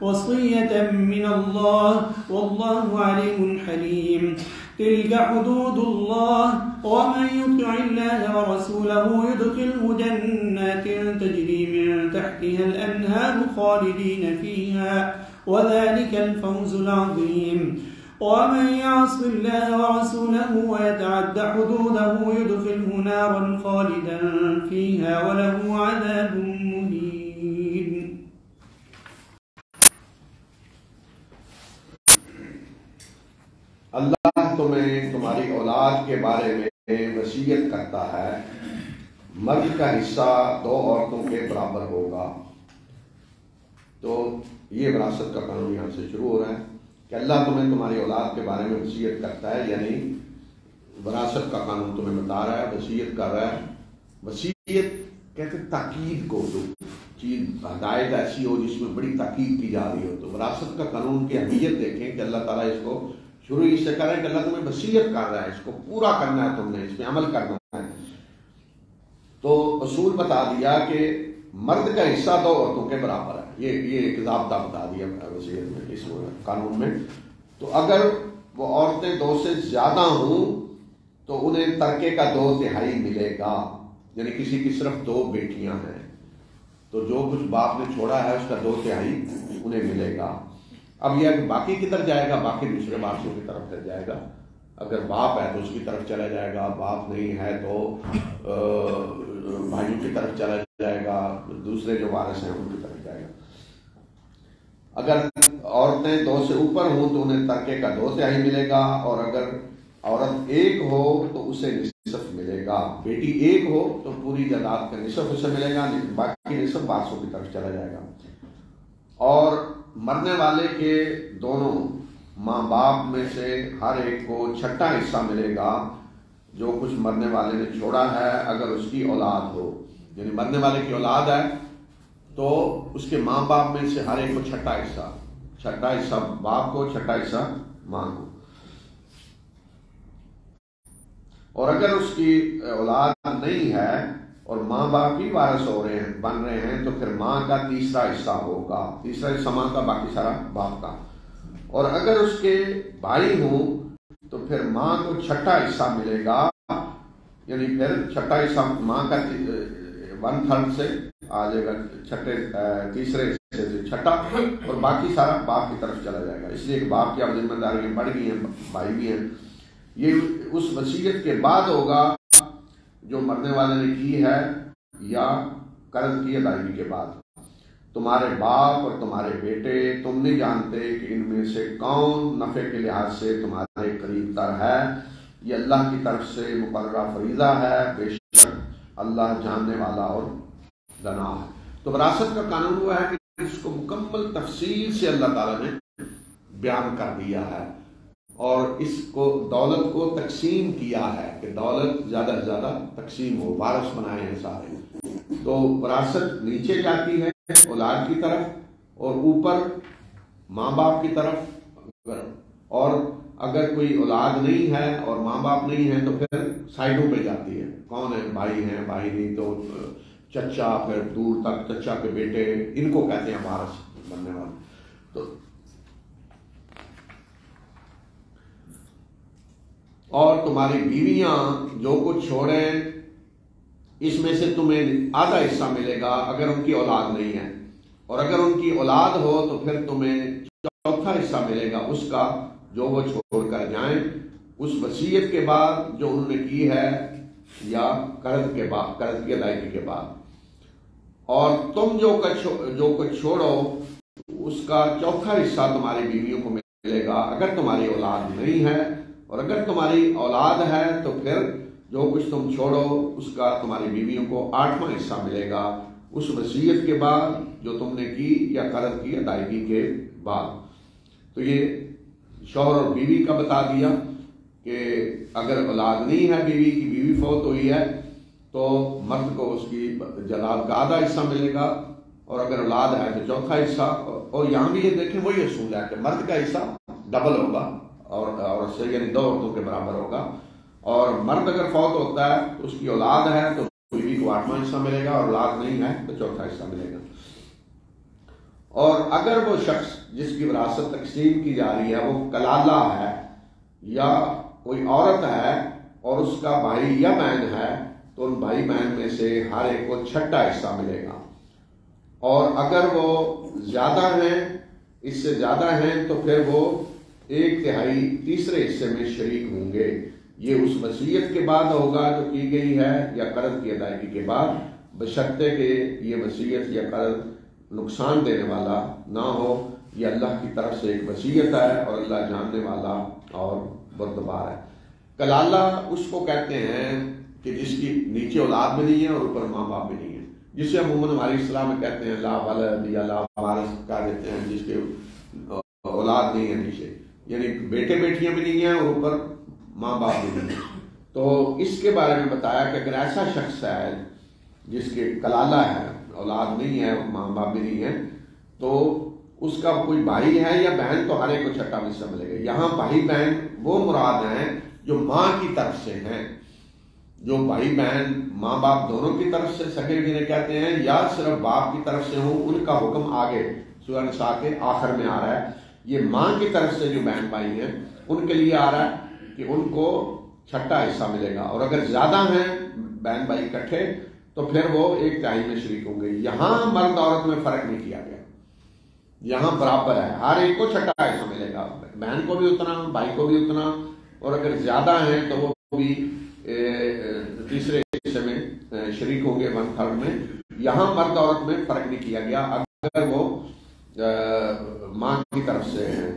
وصية من الله والله عليم حليم. تلك حدود الله، ومن يطع الله ورسوله يدخله جنات تجري من تحتها الأنهار خالدين فيها، وذلك الفوز العظيم. ومن يعص الله ورسوله ويتعد حدوده يدخله نارا خالدا فيها وله عذاب مهين. اللہ تمہیں تمہاری اولاد کے بارے میں وصیت کرتا ہے، مرد کا حصہ 2 عورتوں کے برابر ہوگا۔ تو یہ وراثت کا قانون یہاں سے شروع ہو رہا ہے کہ اللہ تمہیں تمہاری اولاد کے بارے میں وصیت کرتا ہے، یعنی وراثت کا قانون تمہیں بتا رہا ہے، وصیت کر رہا ہے۔ وصیت کہتے ہیں تاکید کو، جو چیز ہدایت ایسی ہو جس میں بڑی تاکید کی جا رہی ہو۔ تو وراثت کا قانون کی اہمیت دیکھیں کہ اللہ تعالیٰ اس کو شروع اس سے کر رہا ہے کہ اللہ تمہیں وصیت کر رہا ہے، اس کو پورا کرنا ہے، تم نے اس میں عمل کرنا ہے۔ تو اصول بتا دیا کہ مرد کا حصہ 2 عورتوں کے برابر ہے، یہ ایک ضابطہ بتا دیا وصیت میں، اس قانون میں۔ تو اگر وہ عورتیں 2 سے زیادہ ہوں تو انہیں ترکے کا 2/3 ملے گا، یعنی کسی کی صرف 2 بیٹیاں ہیں تو جو کچھ باپ نے چھوڑا ہے اس کا 2/3 انہیں ملے گا۔ اب یہ کہ باقی کدھر جائے گا، باقی دوسرے وارثوں کی طرف پھر جائے گا۔ اگر باپ ہے تو اس کی طرف چلا جائے گا، باپ نہیں ہے تو بھائیوں کی طرف چلا جائے گا، دوسرے جو وارث ہیں ان کی طرف جائے گا۔ اگر عورتیں 2 سے اوپر ہوں تو انہیں ترکے کا 2/3 ملے گا، اور اگر عورت 1 ہو تو اسے نصف ملے گا۔ بیٹی 1 ہو تو پوری جائیداد کا نصف اسے ملے گا، باقی نصف وارثوں کی طرف چلا جائے گا۔ اور مرنے والے کے دونوں ماں باپ میں سے ہر ایک کو 6واں حصہ ملے گا جو کچھ مرنے والے نے چھوڑا ہے، اگر اس کی اولاد ہو، یعنی مرنے والے کی اولاد ہے تو اس کے ماں باپ میں سے ہر ایک کو 6واں حصہ باپ کو، 6واں حصہ ماں کو۔ اور اگر اس کی اولاد نہیں ہے اور ماں باپ ہی وارث بن رہے ہیں تو پھر ماں کا 3واں حصہ ہوگا، 3واں حصہ ماں کا، باقی سارا باپ کا۔ اور اگر اس کے بھائی ہوں تو پھر ماں کو 6واں حصہ ملے گا، یعنی پھر 6واں حصہ ماں کا 1/3 سے آ جائے گا، 3رے حصے سے 6واں، اور باقی سارا باپ کی طرف چلا جائے گا۔ اس لیے کہ باپ کی اب ذمہ داریاں بڑھ گئی ہیں، بھائی بھی ہیں۔ یہ اس وصیت کے بعد ہوگا جو مرنے والے نے کی ہے یا قرض کی ادائیگی کے بعد۔ تمہارے باپ اور تمہارے بیٹے تم نہیں جانتے کہ ان میں سے کون نفع کے لحاظ سے تمہارے قریب تر ہے، یہ اللہ کی طرف سے مقررہ فریضہ ہے، بے شک اللہ جاننے والا اور دانا ہے۔ تو وراثت کا قانون ہوا ہے کہ اس کو مکمل تفصیل سے اللہ تعالیٰ نے بیان کر دیا ہے، اور اس کو دولت کو تقسیم کیا ہے کہ دولت زیادہ سے زیادہ تقسیم ہو، وارث بنائے ہیں سارے۔ تو وراثت نیچے جاتی ہے اولاد کی طرف، اور اوپر ماں باپ کی طرف، اور اگر کوئی اولاد نہیں ہے اور ماں باپ نہیں ہے تو پھر سائڈوں پہ جاتی ہے، کون ہے، بھائی ہیں، بھائی نہیں تو چچا، پھر دور تک چچا کے بیٹے، ان کو کہتے ہیں وارث بننے والے۔ تو اور تمہاری بیویاں جو کچھ چھوڑیں اس میں سے تمہیں آدھا حصہ ملے گا اگر ان کی اولاد نہیں ہے، اور اگر ان کی اولاد ہو تو پھر تمہیں 4واں حصہ ملے گا اس کا جو وہ چھوڑ کر جائیں، اس وصیت کے بعد جو انہوں نے کی ہے یا قرض کے بعد، قرض کی ادائیگی کے بعد۔ اور تم جو کچھ چھوڑو اس کا چوتھا حصہ تمہاری بیویوں کو ملے گا اگر تمہاری اولاد نہیں ہے، اور اگر تمہاری اولاد ہے تو پھر جو کچھ تم چھوڑو اس کا تمہاری بیویوں کو 8واں حصہ ملے گا، اس وصیت کے بعد جو تم نے کی یا قرض کی ادائیگی کے بعد۔ تو یہ شوہر اور بیوی کا بتا دیا کہ اگر اولاد نہیں ہے بیوی کی، بیوی فوت ہوئی ہے، تو مرد کو اس کی جائیداد کا آدھا حصہ ملے گا، اور اگر اولاد ہے تو چوتھا حصہ۔ اور یہاں بھی یہ دیکھیں وہی اصول ہے کہ مرد کا حصہ ڈبل ہوگا اور عورت سے، یعنی 2 عورتوں کے برابر ہوگا، اور مرد اگر فوت ہوتا ہے تو اس کی اولاد ہے تو بیوی کو 8واں حصہ ملے گا، اور اولاد نہیں ہے تو چوتھا حصہ ملے گا۔ اور اگر وہ شخص جس کی وراثت تقسیم کی جا رہی ہے وہ کلالہ ہے یا کوئی عورت ہے اور اس کا بھائی یا بہن ہے، تو ان بھائی بہن میں سے ہر ایک کو 6واں حصہ ملے گا، اور اگر وہ زیادہ ہیں، اس سے زیادہ ہیں، تو پھر وہ 1/3 تیسرے حصے میں شریک ہوں گے۔ یہ اس وصیت کے بعد ہوگا جو کی گئی ہے یا قرض کی ادائیگی کے بعد، بشرطے کہ یہ وصیت یا قرض نقصان دینے والا نہ ہو۔ یہ اللہ کی طرف سے ایک وصیت ہے اور اللہ جاننے والا اور بردبار ہے۔ کلالہ اس کو کہتے ہیں کہ جس کی نیچے اولاد بھی نہیں ہے اور اوپر ماں باپ بھی نہیں ہے، جسے عموماً ہماری اصطلاح میں کہتے ہیں لا ولد یا لا وارث کہہ دیتے ہیں، جس کے اولاد نہیں ہے نیچے، یعنی بیٹے بیٹیاں بھی نہیں ہیں اور اوپر ماں باپ بھی نہیں ہیں۔ تو اس کے بارے میں بتایا کہ اگر ایسا شخص ہے جس کے کلالہ ہے، اولاد نہیں ہے، ماں باپ بھی نہیں ہے، تو اس کا کوئی بھائی ہے یا بہن تو ہر ایک کو 6واں حصہ ملے گا۔ یہاں بھائی بہن وہ مراد ہیں جو ماں کی طرف سے ہیں، جو بھائی بہن ماں باپ دونوں کی طرف سے سگے جنہیں کہتے ہیں، یا صرف باپ کی طرف سے ہوں، ان کا حکم آگے سورہ نساء کے آخر میں آ رہا ہے۔ یہ ماں کی طرف سے جو بہن بھائی ہیں ان کے لیے آ رہا ہے کہ ان کو 6واں حصہ ملے گا، اور اگر زیادہ ہیں بہن بھائی اکٹھے تو پھر وہ 1/3 میں شریک ہوں گے۔ یہاں مرد عورت میں فرق نہیں کیا گیا، یہاں برابر ہے، ہر ایک کو 6واں حصہ ملے گا، بہن کو بھی اتنا، بھائی کو بھی اتنا، اور اگر زیادہ ہیں تو وہ بھی تیسرے حصے میں شریک ہوں گے، 1/3 میں۔ یہاں مرد عورت میں فرق نہیں کیا گیا اگر وہ ماں کی طرف سے ہیں،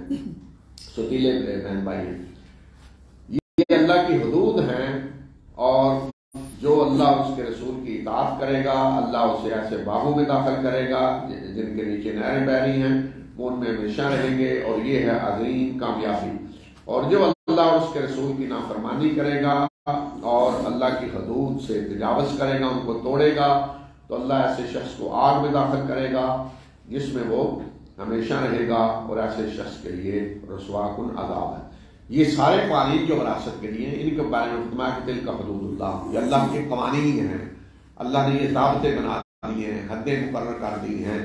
ستیلے بہن بھائی ہیں۔ یہ اللہ کی حدود ہیں، اور جو اللہ اس کے رسول کی اطاعت کرے گا اللہ اسے ایسے باغوں میں داخل کرے گا جن کے نیچے نہریں بہ رہی ہیں، وہ ان میں ہمیشہ رہیں گے، اور یہ ہے عظیم کامیابی۔ اور جو اللہ اور اس کے رسول کی نافرمانی کرے گا اور اللہ کی حدود سے تجاوز کرے گا، ان کو توڑے گا، تو اللہ ایسے شخص کو آگ میں داخل کرے گا جس میں وہ ہمیشہ رہے گا، اور ایسے شخص کے لیے رسوا کن عذاب ہے۔ یہ سارے قوانین جو وراثت کے لیے ان کے بارے میں فرمایا کہ دل کا حدود اللہ، یہ اللہ کے قوانین ہیں، اللہ نے یہ ضابطے بنا دیے ہیں، حدیں مقرر کر دی ہیں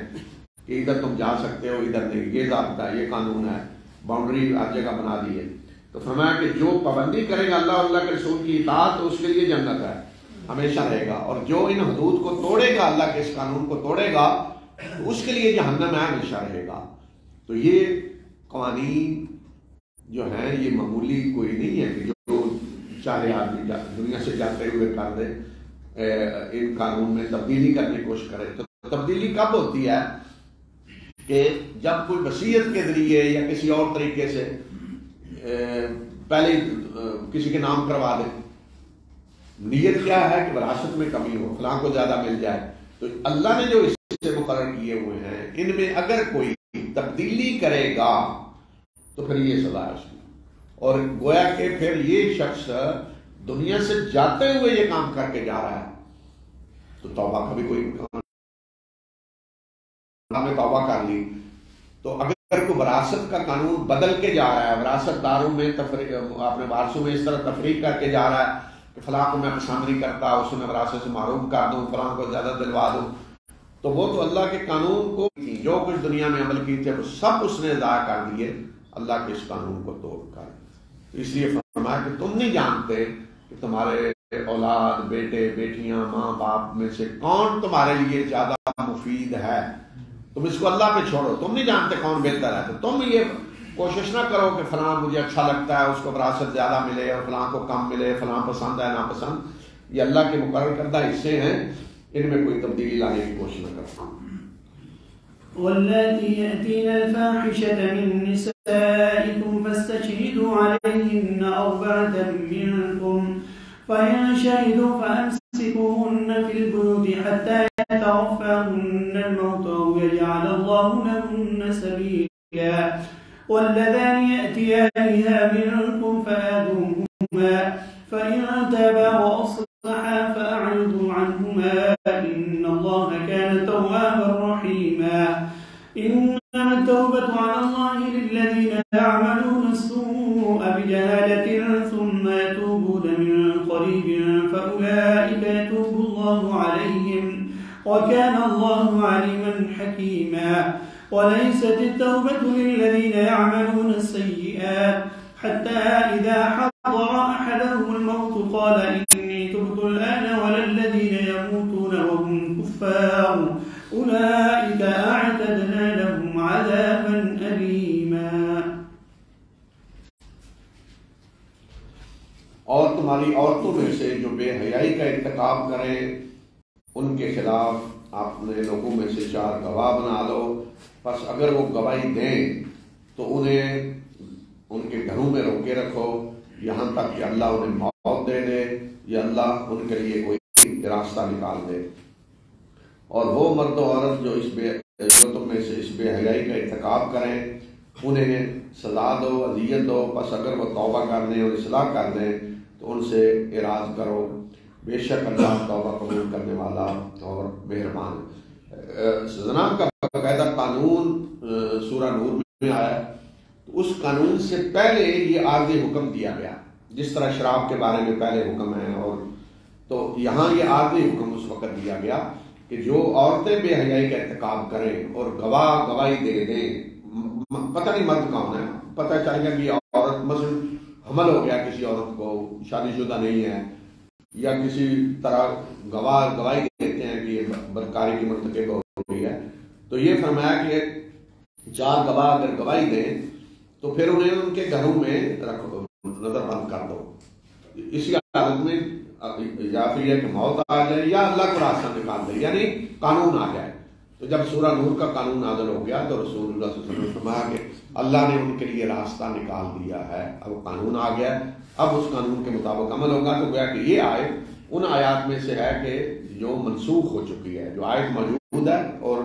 کہ ادھر تم جا سکتے ہو، ادھر نہیں، یہ ضابطہ ہے، یہ قانون ہے، باؤنڈری ہر جگہ بنا دی ہے۔ تو فرمایا کہ جو پابندی کرے گا اللہ اور اللہ کے رسول کی اطاعت، تو اس کے لیے جنت ہے، ہمیشہ رہے گا، اور جو ان حدود کو توڑے گا، اللہ کے اس قانون کو توڑے گا، تو اس کے لیے جہنم ہے، ہمیشہ رہے گا۔ تو یہ قوانین جو ہیں یہ معمولی کوئی نہیں ہے کہ جو چاہے آدمی دنیا سے جاتے ہوئے کر دے، ان قانون میں تبدیلی کرنے کی کوشش کرے۔ تو تبدیلی کب ہوتی ہے کہ جب کوئی وصیت کے ذریعے یا کسی اور طریقے سے پہلے کسی کے نام کروا دے، نیت کیا ہے کہ وراثت میں کمی ہو، فلاں کو زیادہ مل جائے، تو اللہ نے جو اس سے مقرر کیے ہوئے ہیں ان میں اگر کوئی تبدیلی کرے گا تو پھر یہ سزا ہے اس کی۔ اور گویا کہ پھر یہ شخص دنیا سے جاتے ہوئے یہ کام کر کے جا رہا ہے، تو توبہ کا بھی کوئی ہمیں توبہ کر لی، تو اگر کوئی وراثت کا قانون بدل کے جا رہا ہے، وراثت داروں میں اپنے وارثوں میں اس طرح تفریق کر کے جا رہا ہے کہ فلاں کو میں پسند نہیں کرتا، اسے میں وراثت سے محروم کر دوں، فلاں کو زیادہ دلوا دوں، تو وہ تو اللہ کے قانون کو جو کچھ دنیا میں عمل کی تھے وہ سب اس نے ضائع کر دیے اللہ کے اس قانون کو توڑ کر۔ اس لیے فرمایا کہ تم نہیں جانتے کہ تمہارے اولاد، بیٹے بیٹیاں، ماں باپ میں سے کون تمہارے لیے زیادہ مفید ہے، تم اس کو اللہ پہ چھوڑو، تم نہیں جانتے کون بہتر ہے، تو تم یہ کوشش نہ کرو کہ فلاں مجھے اچھا لگتا ہے اس کو وراثت زیادہ ملے اور فلاں کو کم ملے، فلاں پسند ہے ناپسند، یہ اللہ کے مقرر کردہ حصے ہیں، ان میں کوئی تبدیلی لانے کی کوشش نہ کریں. واللاتي يأتين الفاحشة من نسائكم فاستشهدوا عليهن أربعة منكم فإن شهدوا فأمسكوهن في البيوت حتى يتوفاهن الموت أو يجعل الله لهن سبيلا واللذان يأتيانها منكم فآذوهما فإن تابا وأصلحا فأعرضوا عنهما إن الله كان توابا رحيما. إنما التوبة على الله للذين يعملون السوء بجهالة ثم يتوبون من قريب فأولئك يتوب الله عليهم وكان الله عليما حكيما. وليست التوبة للذين يعملون السيئات حتى إذا حضر أحدهم الموت قال إني تبت الآن ولا الذين يموتون وهم كفار أولئك أعتدنا لهم عذابا أليما. اور تمہاری عورتوں میں سے جو بے حیائی کا ارتکاب کریں ان کے خلاف آپ نے لوگوں میں سے 4 گواہ بنا لو. پس اگر وہ گواہی دیں تو انہیں ان کے گھروں میں روکے رکھو یہاں تک کہ اللہ انہیں موت دے دے یا اللہ ان کے لیے کوئی راستہ نکال دے. اور وہ مرد و عورت جو تم میں سے اس بے حیائی کا ارتکاب کریں انہیں سزا دو، اذیت دو. پس اگر وہ توبہ کر لیں اور اصلاح کر دیں تو ان سے اعراض کرو. بے شک اللہ توبہ قبول کرنے والا اور مہربان. زنا کا باقاعدہ قانون سورہ نور میں آیا. تو اس قانون سے پہلے یہ عارضی حکم دیا گیا جس طرح شراب کے بارے میں پہلے حکم ہے، اور تو یہاں یہ عارضی حکم اس وقت دیا گیا کہ جو عورتیں بے حیائی کا ارتکاب کریں اور گواہی دے دیں. پتہ نہیں مرد کون ہے، پتہ چل گیا کہ یہ عورت مثلا حمل ہو گیا کسی عورت کو، شادی شدہ نہیں ہے، یا کسی طرح گواہی دیتے ہیں کہ یہ بدکاری کی مرتکب ہو گئی ہے. تو یہ فرمایا کہ 4 گواہ اگر گواہی دیں تو پھر انہیں ان کے گھروں میں رکھو، نظر بند کر دو. اسی حالت میں یا پھر یہ کہ موت آ جائے یا اللہ کو راستہ نکال دے، یعنی قانون آ جائے. تو جب سورہ نور کا قانون نازل ہو گیا تو رسول اللہ صلی اللہ علیہ وسلم نے فرمایا کہ اللہ نے ان کے لیے راستہ نکال دیا ہے، اب قانون آ گیا، اب اس قانون کے مطابق عمل ہوگا. تو گویا کہ یہ آیت ان آیات میں سے ہے کہ جو منسوخ ہو چکی ہے. جو آیت موجود ہے اور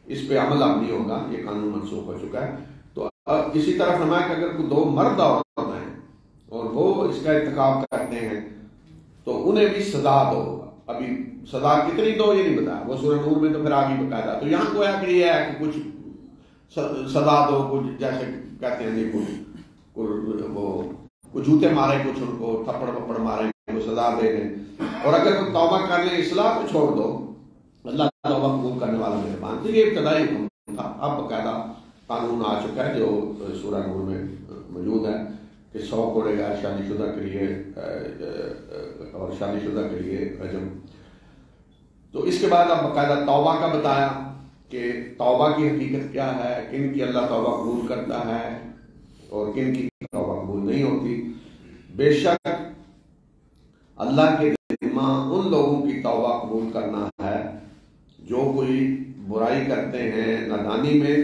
اس پہ عمل اب نہیں ہوگا، یہ قانون منسوخ ہو چکا ہے. تو اسی طرح فرمایا کہ اگر کوئی 2 مرد عورت ہیں اور وہ اس کا ارتکاب کرتے ہیں تو انہیں بھی سزا دو. ابھی سزا کتنی دو یہ نہیں بتایا، وہ سورہ نور میں تو پھر آگے بتایا. تو یہاں گویا کہ یہ ہے کہ کچھ سزا دو، کچھ جیسے کہتے ہیں جی وہ جوتے مارے، کچھ ان کو تھپڑ وپڑ مارے، وہ سزا دے دیں. اور اگر وہ توبہ کر لیں اصلاح کو چھوڑ دو، اللہ توبہ قبول کرنے والا مہربان. تو یہ ابتدائی حکم تھا. اب باقاعدہ قانون آ چکا ہے جو سورہ نور میں موجود ہے کہ 100 کوڑے گا شادی شدہ کے لیے اور شادی شدہ کے لیے رجم. تو اس کے بعد اب باقاعدہ توبہ کا بتایا کہ توبہ کی حقیقت کیا ہے، کن کی اللہ توبہ قبول کرتا ہے اور کن کی توبہ قبول نہیں ہوتی. بے شک اللہ کے ذمہ ان لوگوں کی توبہ قبول کرنا ہے جو کوئی برائی کرتے ہیں نادانی میں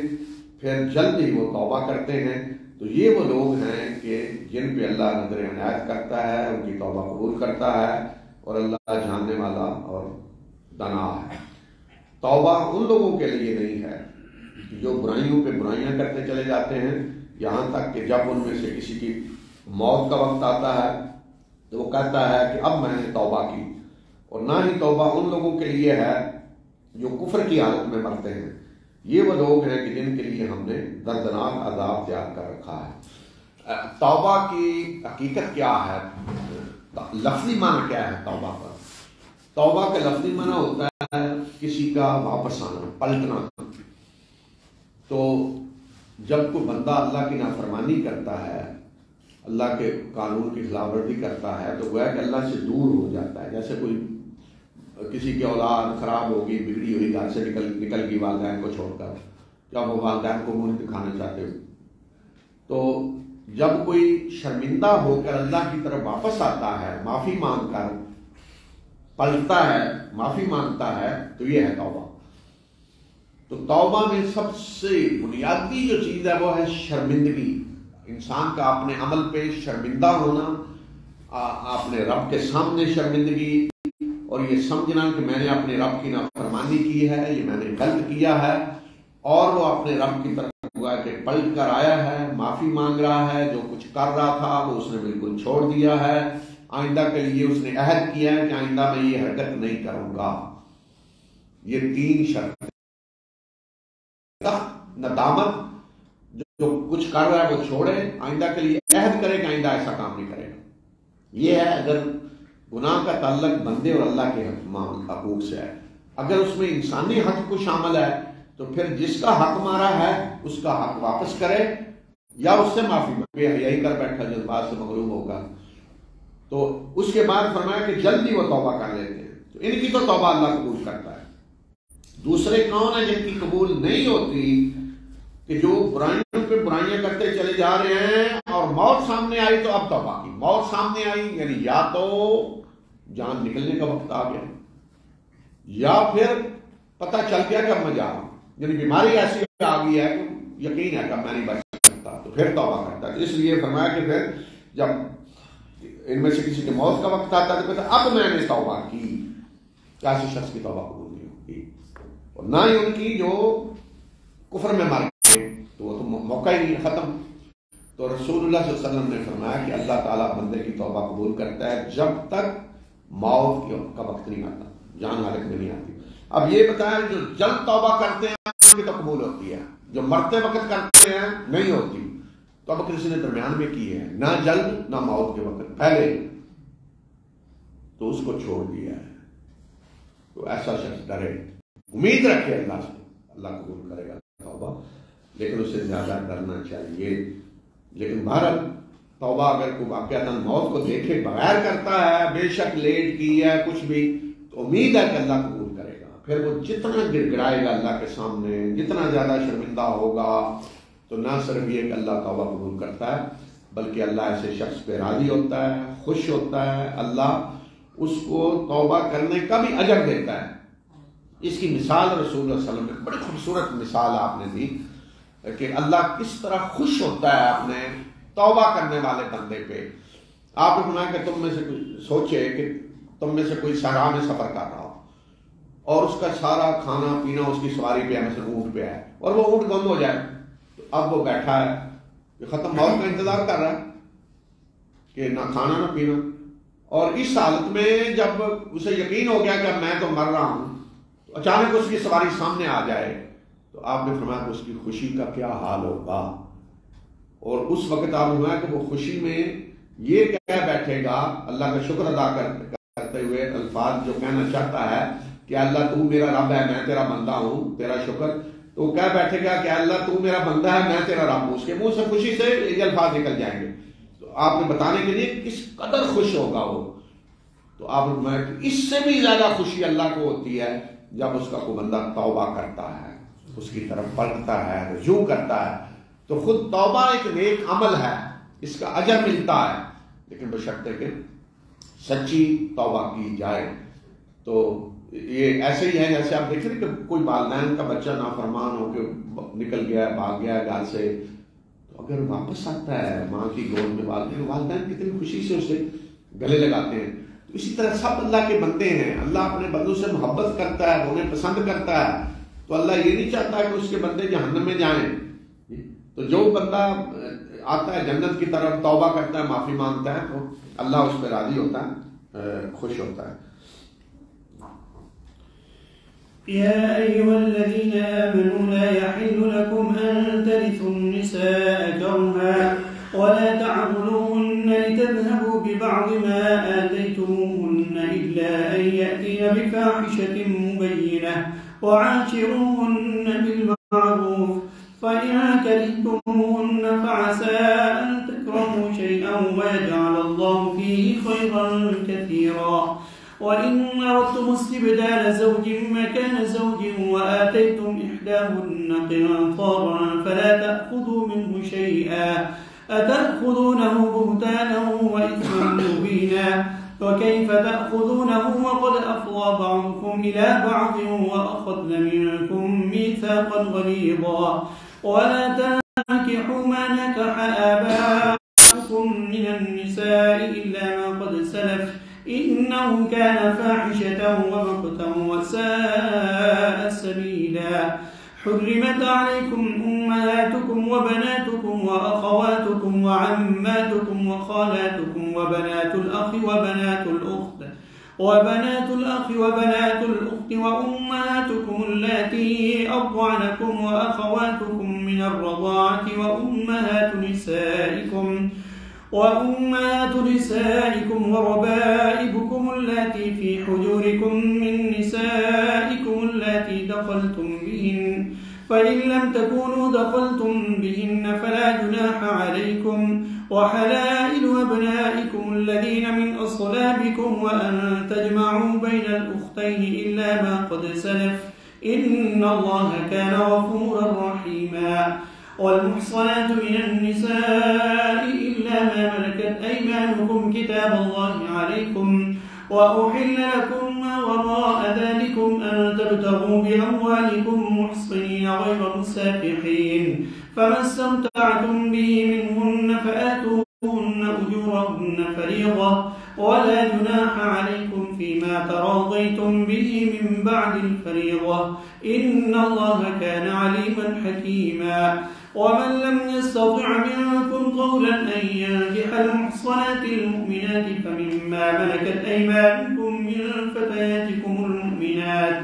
پھر جلد ہی وہ توبہ کرتے ہیں. تو یہ وہ لوگ ہیں کہ جن پہ اللہ نظر عنایت کرتا ہے، ان کی توبہ قبول کرتا ہے، اور اللہ جاننے والا اور دانا ہے. توبہ ان لوگوں کے لیے نہیں ہے جو برائیوں پہ برائیاں کرتے چلے جاتے ہیں یہاں تک کہ جب ان میں سے کسی کی موت کا وقت آتا ہے تو وہ کہتا ہے کہ اب میں نے توبہ کی. اور نہ ہی توبہ ان لوگوں کے لیے ہے جو کفر کی حالت میں مرتے ہیں. یہ وہ لوگ ہیں کہ جن کے لیے ہم نے دردناک عذاب تیار کر رکھا ہے. توبہ کی حقیقت کیا ہے، لفظی معنی کیا ہے توبہ کا؟ توبہ کا لفظی معنی ہوتا ہے کسی کا واپس آنا، پلٹنا. تو جب کوئی بندہ اللہ کی نافرمانی کرتا ہے، اللہ کے قانون کی خلاف ورزی کرتا ہے، تو گویا کہ اللہ سے دور ہو جاتا ہے. جیسے کوئی کسی کی اولاد خراب ہوگی، بگڑی ہوئی، گھر سے نکل گئی والدین کو چھوڑ کر، جب وہ والدین کو منہ دکھانا چاہتے ہو. تو جب کوئی شرمندہ ہو کر اللہ کی طرف واپس آتا ہے معافی مانگ کر، پلٹتا ہے، معافی مانگتا ہے، تو یہ ہے توبہ۔ تو توبہ میں سب سے بنیادی جو چیز ہے وہ ہے شرمندگی، انسان کا اپنے عمل پہ شرمندہ ہونا، اپنے رب کے سامنے شرمندگی، اور یہ سمجھنا کہ میں نے اپنے رب کی نافرمانی کی ہے، یہ میں نے غلط کیا ہے، اور وہ اپنے رب کی طرف ہوا کہ پلٹ کر آیا ہے، معافی مانگ رہا ہے، جو کچھ کر رہا تھا وہ اس نے بالکل چھوڑ دیا ہے، آئندہ کے لیے اس نے عہد کیا ہے کہ آئندہ میں یہ حرکت نہیں کروں گا۔ یہ 3 شرط، ندامت، جو کچھ کر رہا ہے وہ چھوڑے، آئندہ کے لیے عہد کرے کہ آئندہ ایسا کام نہیں کرے گا۔ یہ ہے اگر گناہ کا تعلق بندے اور اللہ کے حقوق سے ہے۔ اگر اس میں انسانی حق کو شامل ہے تو پھر جس کا حق مارا ہے اس کا حق واپس کرے یا اس سے معافی مانگے، یہی کر بیٹھا جذبات سے مغلوب ہوگا۔ تو اس کے بعد فرمایا کہ جلدی وہ توبہ کر لیتے ہیں، تو ان کی تو توبہ اللہ قبول کرتا ہے۔ دوسرے کون ہیں جن کی قبول نہیں ہوتی؟ کہ جو برائیوں پہ برائیاں کرتے چلے جا رہے ہیں اور موت سامنے آئی تو اب توبہ کی، موت سامنے آئی یعنی یا تو جان نکلنے کا وقت آ گیا یا پھر پتہ چل گیا کہ اب میں جا رہا ہوں، یعنی بیماری ایسی آ گئی ہے کہ یقین ہے کہ میں نہیں بچ سکتا، تو پھر توبہ کرتا ہے۔ اس لیے فرمایا کہ پھر جب ان میں سے کسی کے موت کا وقت آتا ہے تو کہتا اب میں نے توبہ کی، ایسے شخص کی توبہ قبول نہیں ہوگی، اور نہ ہی ان کی جو کفر میں مر گئے تو وہ تو موقع ہی نہیں، ختم۔ تو رسول اللہ صلی اللہ علیہ وسلم نے فرمایا کہ اللہ تعالیٰ بندے کی توبہ قبول کرتا ہے جب تک موت کا وقت نہیں آتا، جان حالت میں نہیں آتی۔ اب یہ بتایا جو جلد توبہ کرتے ہیں ان کی تو قبول ہوتی ہے، جو مرتے وقت کرتے ہیں نہیں ہوتی۔ تو اب کسی نے درمیان میں کی ہے، نہ جلد نہ موت کے وقت، پہلے تو اس کو چھوڑ دیا ہے۔ تو ایسا شخص ڈرے، امید رکھے اللہ سے، اللہ قبول کرے گا توبہ، لیکن اسے زیادہ ڈرنا چاہیے۔ لیکن بہرحال توبہ اگر کوئی واقعہ موت کو دیکھے بغیر کرتا ہے، بے شک لیٹ کی ہے کچھ بھی، تو امید ہے کہ اللہ قبول کرے گا۔ پھر وہ جتنا گر گڑائے گا اللہ کے سامنے، جتنا زیادہ شرمندہ ہوگا، تو نہ صرف یہ کہ اللہ توبہ قبول کرتا ہے بلکہ اللہ ایسے شخص پہ راضی ہوتا ہے، خوش ہوتا ہے، اللہ اس کو توبہ کرنے کا بھی اجر دیتا ہے۔ اس کی مثال رسول اللہ صلی اللہ علیہ وسلم نے بڑی خوبصورت مثال آپ نے دی کہ اللہ کس طرح خوش ہوتا ہے اپنے توبہ کرنے والے بندے پہ۔ آپ نے سنا کہ تم میں سے کوئی سوچے کہ تم میں سے کوئی صحرا میں سفر کر رہا ہو اور اس کا سارا کھانا پینا اس کی سواری پہ ہے، مثلا اونٹ پہ ہے، اور وہ اونٹ گم ہو جائے، تو اب وہ بیٹھا ہے کہ ختم موت کا انتظار کر رہا ہے کہ نہ کھانا نہ پینا، اور اس حالت میں جب اسے یقین ہو گیا کہ میں تو مر رہا ہوں، تو اچانک اس کی سواری سامنے آ جائے، تو آپ نے فرمایا کہ اس کی خوشی کا کیا حال ہوگا۔ اور اس وقت آپ نے فرمایا کہ وہ خوشی میں یہ کہہ بیٹھے گا، اللہ کا شکر ادا کرتے ہوئے الفاظ جو کہنا چاہتا ہے کہ اللہ تو میرا رب ہے، میں تیرا بندہ ہوں، تیرا شکر، تو وہ کہہ بیٹھے گا کہ اللہ تو میرا بندہ ہے، میں تیرا رب ہوں۔ اس کے منہ سے خوشی سے یہ الفاظ نکل جائیں گے، تو آپ نے بتانے کے لیے کس قدر خوش ہوگا وہ۔ تو آپ نے فرمایا کہ اس سے بھی زیادہ خوشی اللہ کو ہوتی ہے جب اس کا کوئی بندہ توبہ کرتا ہے، اس کی طرف پلٹتا ہے، رجوع کرتا ہے۔ تو خود توبہ ایک نیک عمل ہے، اس کا اجر ملتا ہے، لیکن بشرطے کہ سچی توبہ کی جائے۔ تو یہ ایسے ہی ہے جیسے آپ دیکھ رہے کہ کوئی والدین کا بچہ نافرمان ہو کے نکل گیا، بھاگ گیا گھر سے، تو اگر واپس آتا ہے ماں کی گود میں، والدین کتنی خوشی سے اسے گلے لگاتے ہیں۔ تو اسی طرح سب اللہ کے بندے ہیں، اللہ اپنے بندوں سے محبت کرتا ہے، انہیں پسند کرتا ہے، تو اللہ یہ نہیں چاہتا کہ اس کے بندے جہنم میں جائیں۔ تو جو بندہ آتا ہے جنت کی طرف، توبہ کرتا ہے، معافی مانگتا ہے، تو اللہ اس پہ راضی ہوتا ہے، خوش ہوتا ہے۔ يا أيها الذين آمنوا لا يحل لكم أن ترثوا النساء كرها ولا تعضلوهن لتذهبوا ببعض ما آتيتموهن إلا أن يأتين بفاحشة مبينة وعاشروهن بالمعروف فإن كرهتموهن فعسى أن تكرهوا شيئا ويجعل الله فيه خيرا كثيرا وإن أردتم استبدال زوج مكان زوج وآتيتم إحداهن قنطارا فلا تأخذوا منه شيئا أتأخذونه بهتانا وإثما مبينا وكيف تأخذونه وقد أفضى بعضكم إلى بعض وأخذن منكم ميثاقا غليظا ولا تنكحوا ما نكح آباؤكم من النساء إلا ما قد سلف إنه كان فاحشة ومقتا وساء سبيلا. حرمت عليكم أمهاتكم وبناتكم وأخواتكم وعماتكم وخالاتكم وبنات الأخ وبنات الأخت وأمهاتكم اللاتي أرضعنكم وأخواتكم من الرضاعة وأمهات نسائكم وربائبكم اللاتي في حجوركم من نسائكم اللاتي دخلتم بهن فإن لم تكونوا دخلتم بهن فلا جناح عليكم وحلائل أبنائكم الذين من أصلابكم وأن تجمعوا بين الأختين إلا ما قد سلف إن الله كان غفورا رحيما. والمحصنات من النساء إلا ما ملكت أيمانكم كتاب الله عليكم وأحل لكم ما وراء ذلكم أن تبتغوا بأموالكم محصنين غير مسافحين فما استمتعتم به منهن فآتوهن أجورهن فريضة ولا جناح عليكم فيما تراضيتم به من بعد الفريضة إن الله كان عليما حكيما. ومن لم يستطع منكم قولا أن ينكح المحصنات المؤمنات فمما ملكت أيمانكم من فتياتكم المؤمنات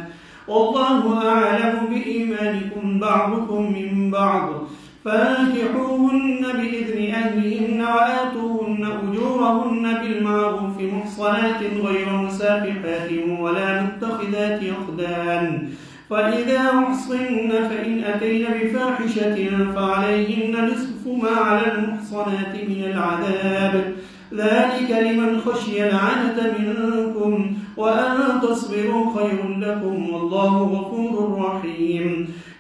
والله أعلم بإيمانكم بعضكم من بعض فانكحوهن بإذن أهلهن وآتوهن أجورهن بالمعروف محصنات غير مسافحات ولا متخذات أخدان فإذا أحصن فإن أتين بفاحشة فعليهن نصف ما على المحصنات من العذاب ذلك لمن خشي العنة منكم وأن تصبروا خير لكم والله غفور رحيم.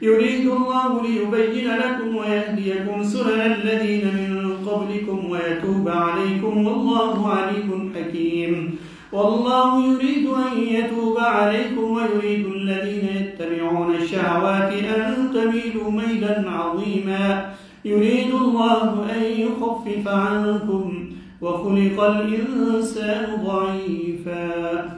يريد الله ليبين لكم ويهديكم سنن الذين من قبلكم ويتوب عليكم والله عليم حكيم. والله يريد أن يتوب عليكم ويريد الذين يتبعون الشهوات أن تميلوا ميلا عظيما. يريد الله أن يخفف عنكم وخلق الإنسان ضعيفا.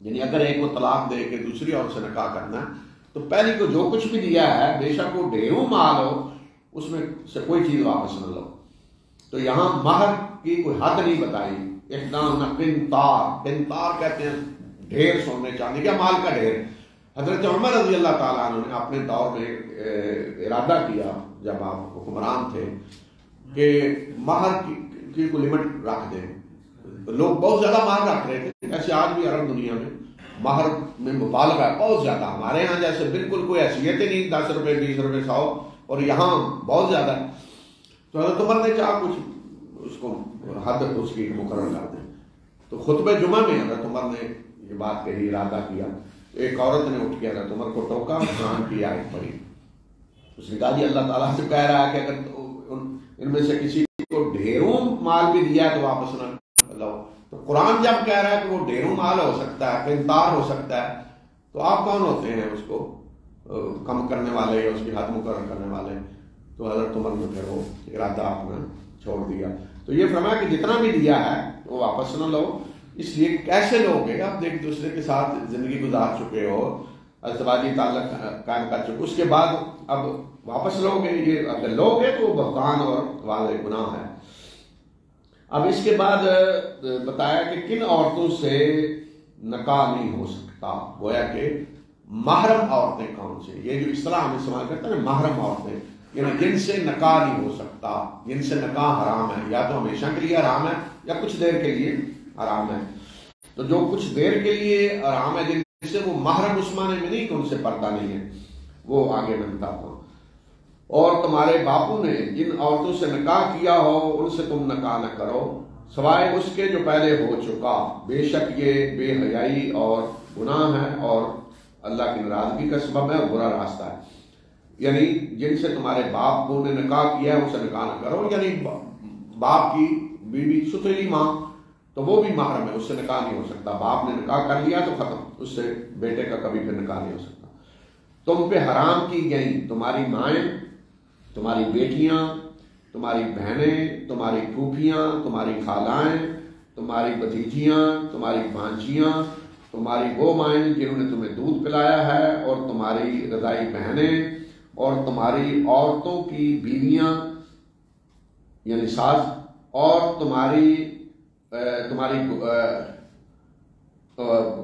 یعنی اگر ایک کو طلاق دے کے دوسری عورت سے نکاح کرنا ہے تو پہلی کو جو کچھ بھی دیا ہے بے شک وہ ڈھیروں مال ہو اس میں سے کوئی چیز واپس نہ لو. تو یہاں مہر کی کوئی حد نہیں بتائی. قنطار کہتے ہیں ڈھیر سونے چاندی کا مال کا ڈھیر. حضرت عمر رضی اللہ تعالیٰ عنہ نے اپنے دور میں ارادہ کیا جب آپ حکمران تھے کہ مہر کی کوئی لمٹ رکھ دیں. لوگ بہت زیادہ مہر رکھ رہے تھے. ایسے آج بھی عرب دنیا میں مہر میں مبالغہ ہے بہت زیادہ. ہمارے یہاں جیسے بالکل کوئی حیثیت ہی نہیں, 10 روپے 20 روپے 100, اور یہاں بہت زیادہ ہے. تو حضرت عمر نے چاہا کچھ اس کو حد اس کی مقرر کر دیں. تو خطبہ جمعہ میں حضرت عمر نے یہ بات کہی, ارادہ کیا. ایک عورت نے اٹھ کے حضرت عمر کو ٹوکا, قرآن کی آیت پڑھی. اس نے کہا جی اللہ تعالیٰ سے کہہ رہا ہے کہ اگر ان میں سے کسی کو ڈھیروں مال بھی دیا ہے تو واپس نہ لو. تو قرآن جب کہہ رہا ہے کہ وہ ڈھیروں مال ہو سکتا ہے, قنطار ہو سکتا ہے, تو آپ کون ہوتے ہیں اس کو کم کرنے والے یا اس کی حد مقرر کرنے والے؟ تو حضرت عمر نے پھر وہ ارادہ اپنا چھوڑ دیا. تو یہ فرمایا کہ جتنا بھی دیا ہے وہ واپس نہ لو. اس لیے کیسے لوگ ہیں, آپ ایک دوسرے کے ساتھ زندگی گزار چکے ہو, ازدواجی تعلق قائم کر چکے, اس کے بعد اب واپس لو گے, یہ اگر لوگ ہیں تو بہتان اور واضح گناہ ہے. اب اس کے بعد بتایا کہ کن عورتوں سے نکاح نہیں ہو سکتا. گویا کہ محرم عورتیں کون سے, یہ جو اصطلاح ہم استعمال کرتے ہیں محرم عورتیں, یعنی جن سے نکاح نہیں ہو سکتا, جن سے نکاح حرام ہے, یا تو ہمیشہ کے لیے حرام ہے یا کچھ دیر کے لیے حرام ہے. تو جو کچھ دیر کے لیے حرام ہے جن سے وہ محرم اس معنی میں نہیں کہ ان سے پردہ نہیں ہے, وہ آگے میں بتاتا ہوں. اور تمہارے باپو نے جن عورتوں سے نکاح کیا ہو ان سے تم نکاح نہ کرو سوائے اس کے جو پہلے ہو چکا, بے شک یہ بے حیائی اور گناہ ہے اور اللہ کی ناراضگی کا سبب ہے اور برا راستہ ہے. یعنی جن سے تمہارے باپ نے نکاح کیا ہے ان سے نکاح نہ کرو. یعنی باپ کی بیوی ستیلی ماں تو وہ بھی محرم ہے, اس سے نکاح نہیں ہو سکتا. باپ نے نکاح کر لیا تو ختم, اس سے بیٹے کا کبھی پھر نکاح نہیں ہو سکتا. تم پہ حرام کی گئی تمہاری مائیں, تمہاری بیٹیاں, تمہاری بہنیں, تمہاری پھوپھیاں, تمہاری خالائیں, تمہاری بھتیجیاں, تمہاری بھانجیاں, تمہاری وہ مائیں جنہوں نے تمہیں دودھ پلایا ہے, اور تمہاری رضائی بہنیں, اور تمہاری عورتوں کی بیویاں یعنی ساز, اور تمہاری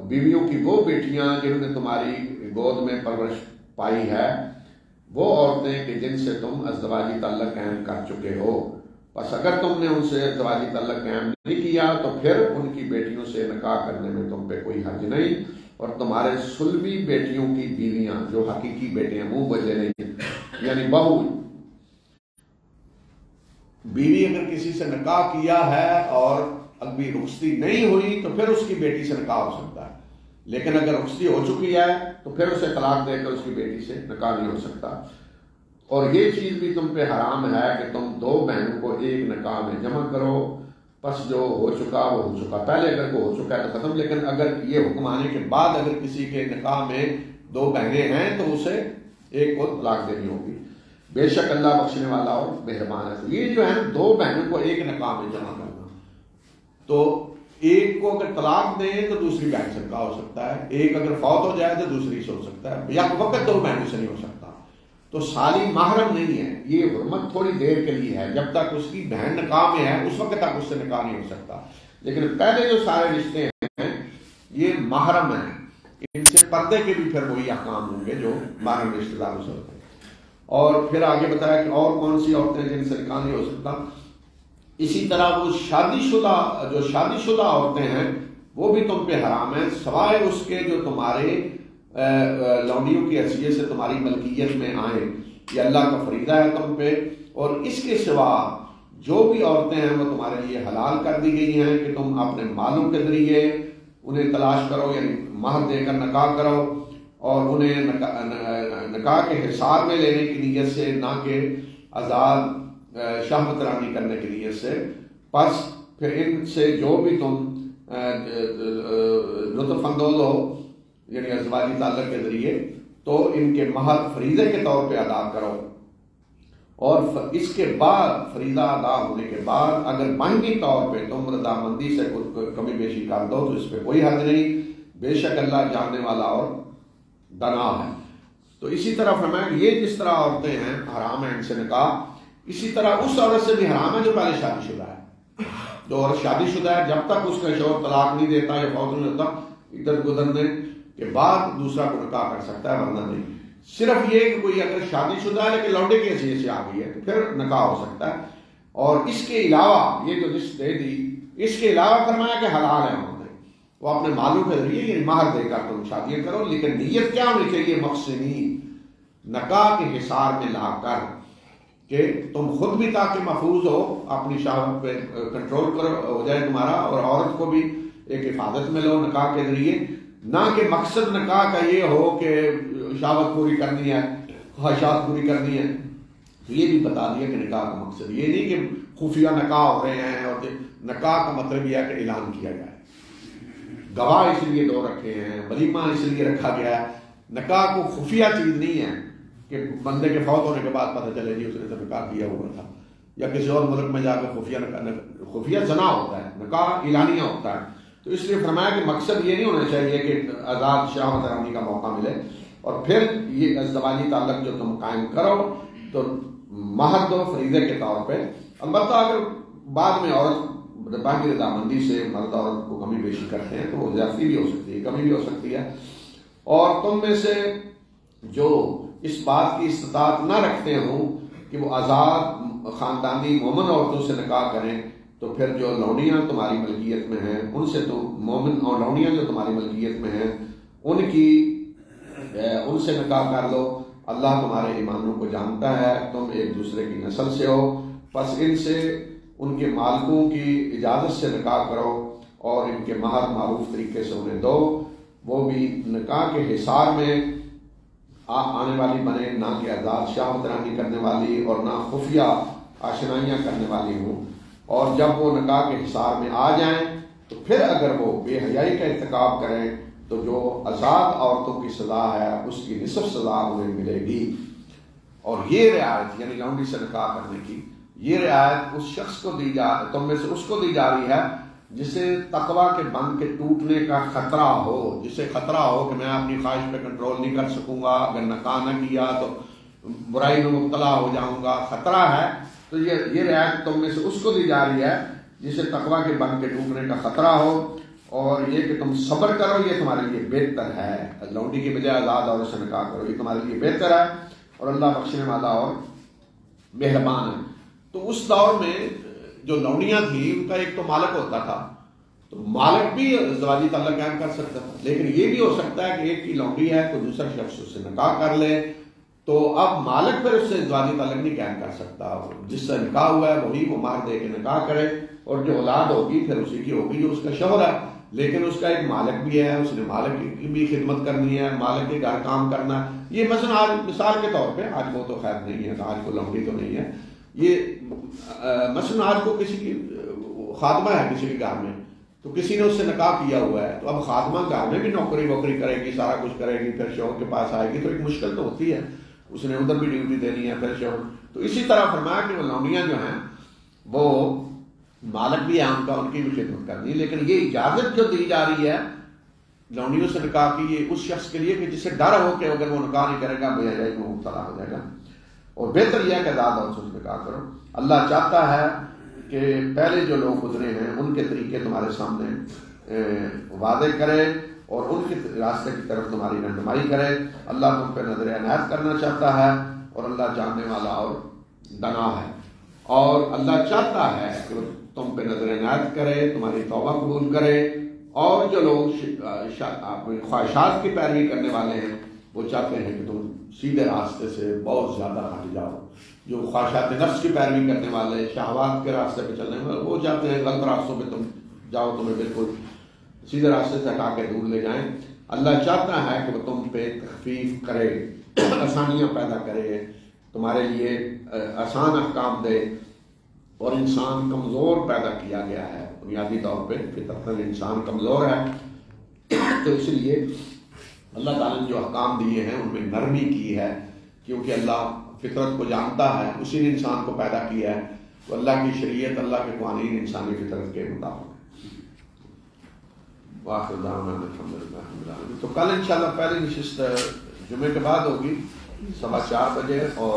بیویوں کی وہ بیٹیاں جنہوں نے تمہاری گود میں پرورش پائی ہے, وہ عورتیں کہ جن سے تم ازدواجی تعلق قائم کر چکے ہو. بس اگر تم نے ان سے ازدواجی تعلق قائم نہیں کیا تو پھر ان کی بیٹیوں سے نکاح کرنے میں تم پہ کوئی حرج نہیں. اور تمہارے سلبی بیٹیوں کی بیویاں جو حقیقی بیٹیاں منہ بجے نہیں, یعنی بہو بیوی اگر کسی سے نکاح کیا ہے اور ابھی رخصتی نہیں ہوئی تو پھر اس کی بیٹی سے نکاح ہو سکتا ہے. لیکن اگر رخصتی ہو چکی ہے تو پھر اسے طلاق دے کر اس کی بیٹی سے نکاح نہیں ہو سکتا. اور یہ چیز بھی تم پہ حرام ہے کہ تم دو بہنوں کو ایک نکاح میں جمع کرو. پس جو ہو چکا وہ ہو چکا, پہلے اگر وہ ہو چکا ہے تو ختم. لیکن اگر یہ حکم آنے کے بعد اگر کسی کے نکاح میں دو بہنیں ہیں تو اسے ایک کو طلاق دینی ہوگی. بے شک اللہ بخشنے والا اور مہربان ہے. یہ جو ہے دو بہنوں کو ایک نکاح میں جمع کرنا, تو ایک کو اگر طلاق دیں تو دوسری بہن سے نکاح ہو سکتا ہے, ایک اگر فوت ہو جائے تو دوسری سے ہو سکتا ہے, یا وقت دو بہنوں سے نہیں ہو سکتا. تو سالی محرم نہیں ہے, یہ حرمت تھوڑی دیر کے لیے ہے, جب تک اس کی بہن نکاح میں ہے اس وقت تک اس سے نکاح نہیں ہو سکتا. لیکن پہلے جو سارے رشتے ہیں یہ محرم ہیں, ان سے پردے کے بھی پھر وہی احکام ہوں گے جو محرم رشتے داروں سے ہوتے ہیں. اور پھر آگے بتایا کہ اور کون سی عورتیں جن سے نکاح نہیں ہو سکتا. اسی طرح وہ شادی شدہ عورتیں ہیں وہ بھی تم پہ حرام ہیں سوائے اس کے جو تمہارے لونڈیوں کی حیثیت سے تمہاری ملکیت میں آئیں. یہ اللہ کا فریضہ ہے تم پہ. اور اس کے سوا جو بھی عورتیں ہیں وہ تمہارے لیے حلال کر دی گئی ہیں کہ تم اپنے مالوں کے ذریعے انہیں تلاش کرو, یعنی مہر دے کر نکاح کرو, اور انہیں نکاح کے حصار میں لینے کی نیت سے, نہ کہ آزاد شہوت رانی کرنے کی نیت سے. پس پھر ان سے جو بھی تم لطف اندوز ہو یعنی ازدواجی تعلق کے ذریعے, تو ان کے مہر فریضے کے طور پہ ادا کرو. اور اس کے بعد فریضہ ادا ہونے کے بعد اگر باہمی طور پہ تم رضامندی سے کمی بیشی کر دو تو اس پہ کوئی حرج نہیں. بے شک اللہ جاننے والا اور دانا ہے۔ تو اسی طرح فرمایا کہ یہ جس طرح عورتیں ہیں حرام ہے ان سے نکاح، اسی طرح اس عورت سے بھی حرام ہے جو پہلے شادی شدہ ہے۔ جو عورت شادی شدہ ہے جب تک اس کا شوہر طلاق نہیں دیتا یا فوت نہیں ہوتا، عدت گزرنے کے بعد دوسرا کو نکاح کر سکتا ہے، ورنہ نہیں۔ صرف یہ کہ کوئی اگر شادی شدہ ہے لیکن لونڈے کی حیثیت سے آ گئی ہے تو پھر نکاح ہو سکتا ہے۔ اور اس کے علاوہ یہ جو رشت دے دی، اس کے علاوہ فرمایا کہ حلال ہے انہوں نے، وہ اپنے مالوں کے ذریعے یعنی مہر دے کر تم شادیاں کرو، لیکن نیت کیا ہونی چاہیے؟ محسنین، نکاح کے حصار میں لا کر کہ تم خود بھی تاکہ محفوظ ہو، اپنی شہوت پہ کنٹرول کرو ہو جائے تمہارا، اور عورت کو بھی ایک حفاظت میں لو نکاح کے ذریعے، نہ کہ مقصد نکاح کا یہ ہو کہ شہوت پوری کرنی ہے، خواہشات پوری کرنی ہے۔ تو یہ بھی بتا دیا کہ نکاح کا مقصد یہ نہیں کہ خفیہ نکاح ہو رہے ہیں، اور نکاح کا مطلب یہ ہے کہ اعلان کیا جائے، گواہ اس لیے دو رکھے ہیں، ولیمہ اس لیے رکھا گیا ہے۔ نکاح کو خفیہ چیز نہیں ہے کہ بندے کے فوت ہونے کے بعد پتہ چلے جی اس نے تو نکاح کیا ہوا تھا، یا کسی اور ملک میں جا کے خفیہ زنا ہوتا ہے، نکاح اعلانیہ ہوتا ہے۔ تو اس لیے فرمایا کہ مقصد یہ نہیں ہونا چاہیے کہ آزاد شہوت رانی کا موقع ملے، اور پھر یہ ازدواجی تعلق جو تم قائم کرو تو مہر دو فریضے کے طور پہ۔ البتہ اگر بعد میں عورت باقی رضامندی سے مرد عورت کو کمی بیشی کرتے ہیں تو وہ زیادتی بھی ہو سکتی ہے، کمی بھی ہو سکتی ہے۔ اور تم میں سے جو اس بات کی استطاعت نہ رکھتے ہوں کہ وہ آزاد خاندانی مومن عورتوں سے نکاح کریں، تو پھر جو لونڈیاں تمہاری ملکیت میں ہیں ان سے تو مومن اور لونڈیاں جو تمہاری ملکیت میں ہیں ان سے نکاح کر لو، اللہ تمہارے ایمانوں کو جانتا ہے، تم ایک دوسرے کی نسل سے ہو، پس ان سے ان کے مالکوں کی اجازت سے نکاح کرو اور ان کے مہر معروف طریقے سے انہیں دو، وہ بھی نکاح کے حصار میں آنے والی بنے، نہ کہ آزاد شہوت رانی کرنے والی اور نہ خفیہ آشنائیاں کرنے والی ہوں۔ اور جب وہ نکاح کے حصار میں آ جائیں تو پھر اگر وہ بے حیائی کا ارتکاب کریں تو جو آزاد عورتوں کی سزا ہے اس کی نصف سزا انہیں ملے گی۔ اور یہ رعایت یعنی لونڈی سے نکاح کرنے کی یہ رعایت اس شخص کو دی تم میں سے اس کو دی جا رہی ہے جسے تقویٰ کے بند کے ٹوٹنے کا خطرہ ہو، جسے خطرہ ہو کہ میں اپنی خواہش پہ کنٹرول نہیں کر سکوں گا، اگر نکاح نہ کیا تو برائی میں مبتلا ہو جاؤں گا، خطرہ ہے۔ تو یہ رعایت تم میں سے اس کو دی جا رہی ہے جسے تقویٰ کے بند کے ٹوٹنے کا خطرہ ہو، اور یہ کہ تم صبر کرو، یہ تمہارے لیے بہتر ہے۔ لونڈی کی بجائے آزاد عورت سے نکاح کرو، یہ تمہارے لیے بہتر ہے، اور اللہ بخشنے والا اور مہربان ہے۔ تو اس دور میں جو لونڈیاں تھیں ان کا ایک تو مالک ہوتا تھا، تو مالک بھی ازدواجی تعلق قائم کر سکتا تھا، لیکن یہ بھی ہو سکتا ہے کہ ایک کی لونڈی ہے کوئی دوسرا شخص اس سے نکاح کر لے، تو اب مالک پھر اس سے ازدواجی تعلق نہیں قائم کر سکتا، جس سے نکاح ہوا ہے وہی وہ مہر دے کے نکاح کرے، اور جو اولاد ہوگی پھر اسی کی ہوگی جو اس کا شوہر ہے، لیکن اس کا ایک مالک بھی ہے، اس نے مالک کی بھی خدمت کرنی ہے، مالک کے گھر کام کرنا ہے۔ یہ مثلا آج مثال کے طور پہ، آج وہ تو خیر نہیں ہے، آج کو لونڈی تو نہیں ہے، یہ مثلا آج کو کسی کی خادمہ ہے کسی کے گھر میں، تو کسی نے اس سے نکاح کیا ہوا ہے، تو اب خادمہ گھر میں بھی نوکری ووکری کرے گی، سارا کچھ کرے گی، پھر شوہر کے پاس آئے گی تو ایک مشکل تو ہوتی ہے، اس نے ادھر بھی ڈیوٹی دینی ہے پھر شوہر۔ تو اسی طرح فرمایا کہ وہ لونڈیاں جو ہیں وہ مالک بھی ہے ان کا، ان کی بھی خدمت کرنی ہے، لیکن یہ اجازت جو دی جا رہی ہے لونڈیوں سے نکاح کی، یہ اس شخص کے لیے کہ جسے ڈر ہو کہ اگر وہ نکاح نہیں کرے گا بے حیائی میں مبتلا ہو جائے گا، اور بہتر یہ ہے کہ آزاد عورتوں سے نکاح کرو۔ اللہ چاہتا ہے کہ پہلے جو لوگ گزرے ہیں ان کے طریقے تمہارے سامنے واضح کرے اور ان کے راستے کی طرف تمہاری رہنمائی کرے۔ اللہ تم پہ نظر عنایت کرنا چاہتا ہے، اور اللہ جاننے والا اور دانا ہے، اور اللہ چاہتا ہے کہ تم پہ نظر عنایت کرے، تمہاری توبہ قبول کرے، اور جو لوگ خواہشات کی پیروی کرنے والے ہیں وہ چاہتے ہیں کہ تم سیدھے راستے سے بہت زیادہ ہٹ جاؤ۔ جو خواہشات نفس کی پیروی کرنے والے، شہوات کے راستے پہ چلنے والے، وہ چاہتے ہیں غلط راستوں پہ تم جاؤ، تمہیں بالکل سیدھے راستے سے ہٹا کے دور لے جائیں۔ اللہ چاہتا ہے کہ وہ تم پہ تخفیف کرے، آسانیاں پیدا کرے، تمہارے لیے آسان احکام دے، اور انسان کمزور پیدا کیا گیا ہے، بنیادی طور پہ فطرتاً انسان کمزور ہے، تو اس لیے اللہ تعالیٰ نے جو احکام دیے ہیں ان میں نرمی کی ہے، کیونکہ اللہ فطرت کو جانتا ہے، اسی نے انسان کو پیدا کیا ہے، تو اللہ کی شریعت، اللہ کے قوانین انسانی فطرت کے مطابق۔ واخر دعوانا الحمدللہ رب العالمین. تو کل انشاءاللہ پہلی نشست جمعے کے بعد ہوگی 4:15 بجے اور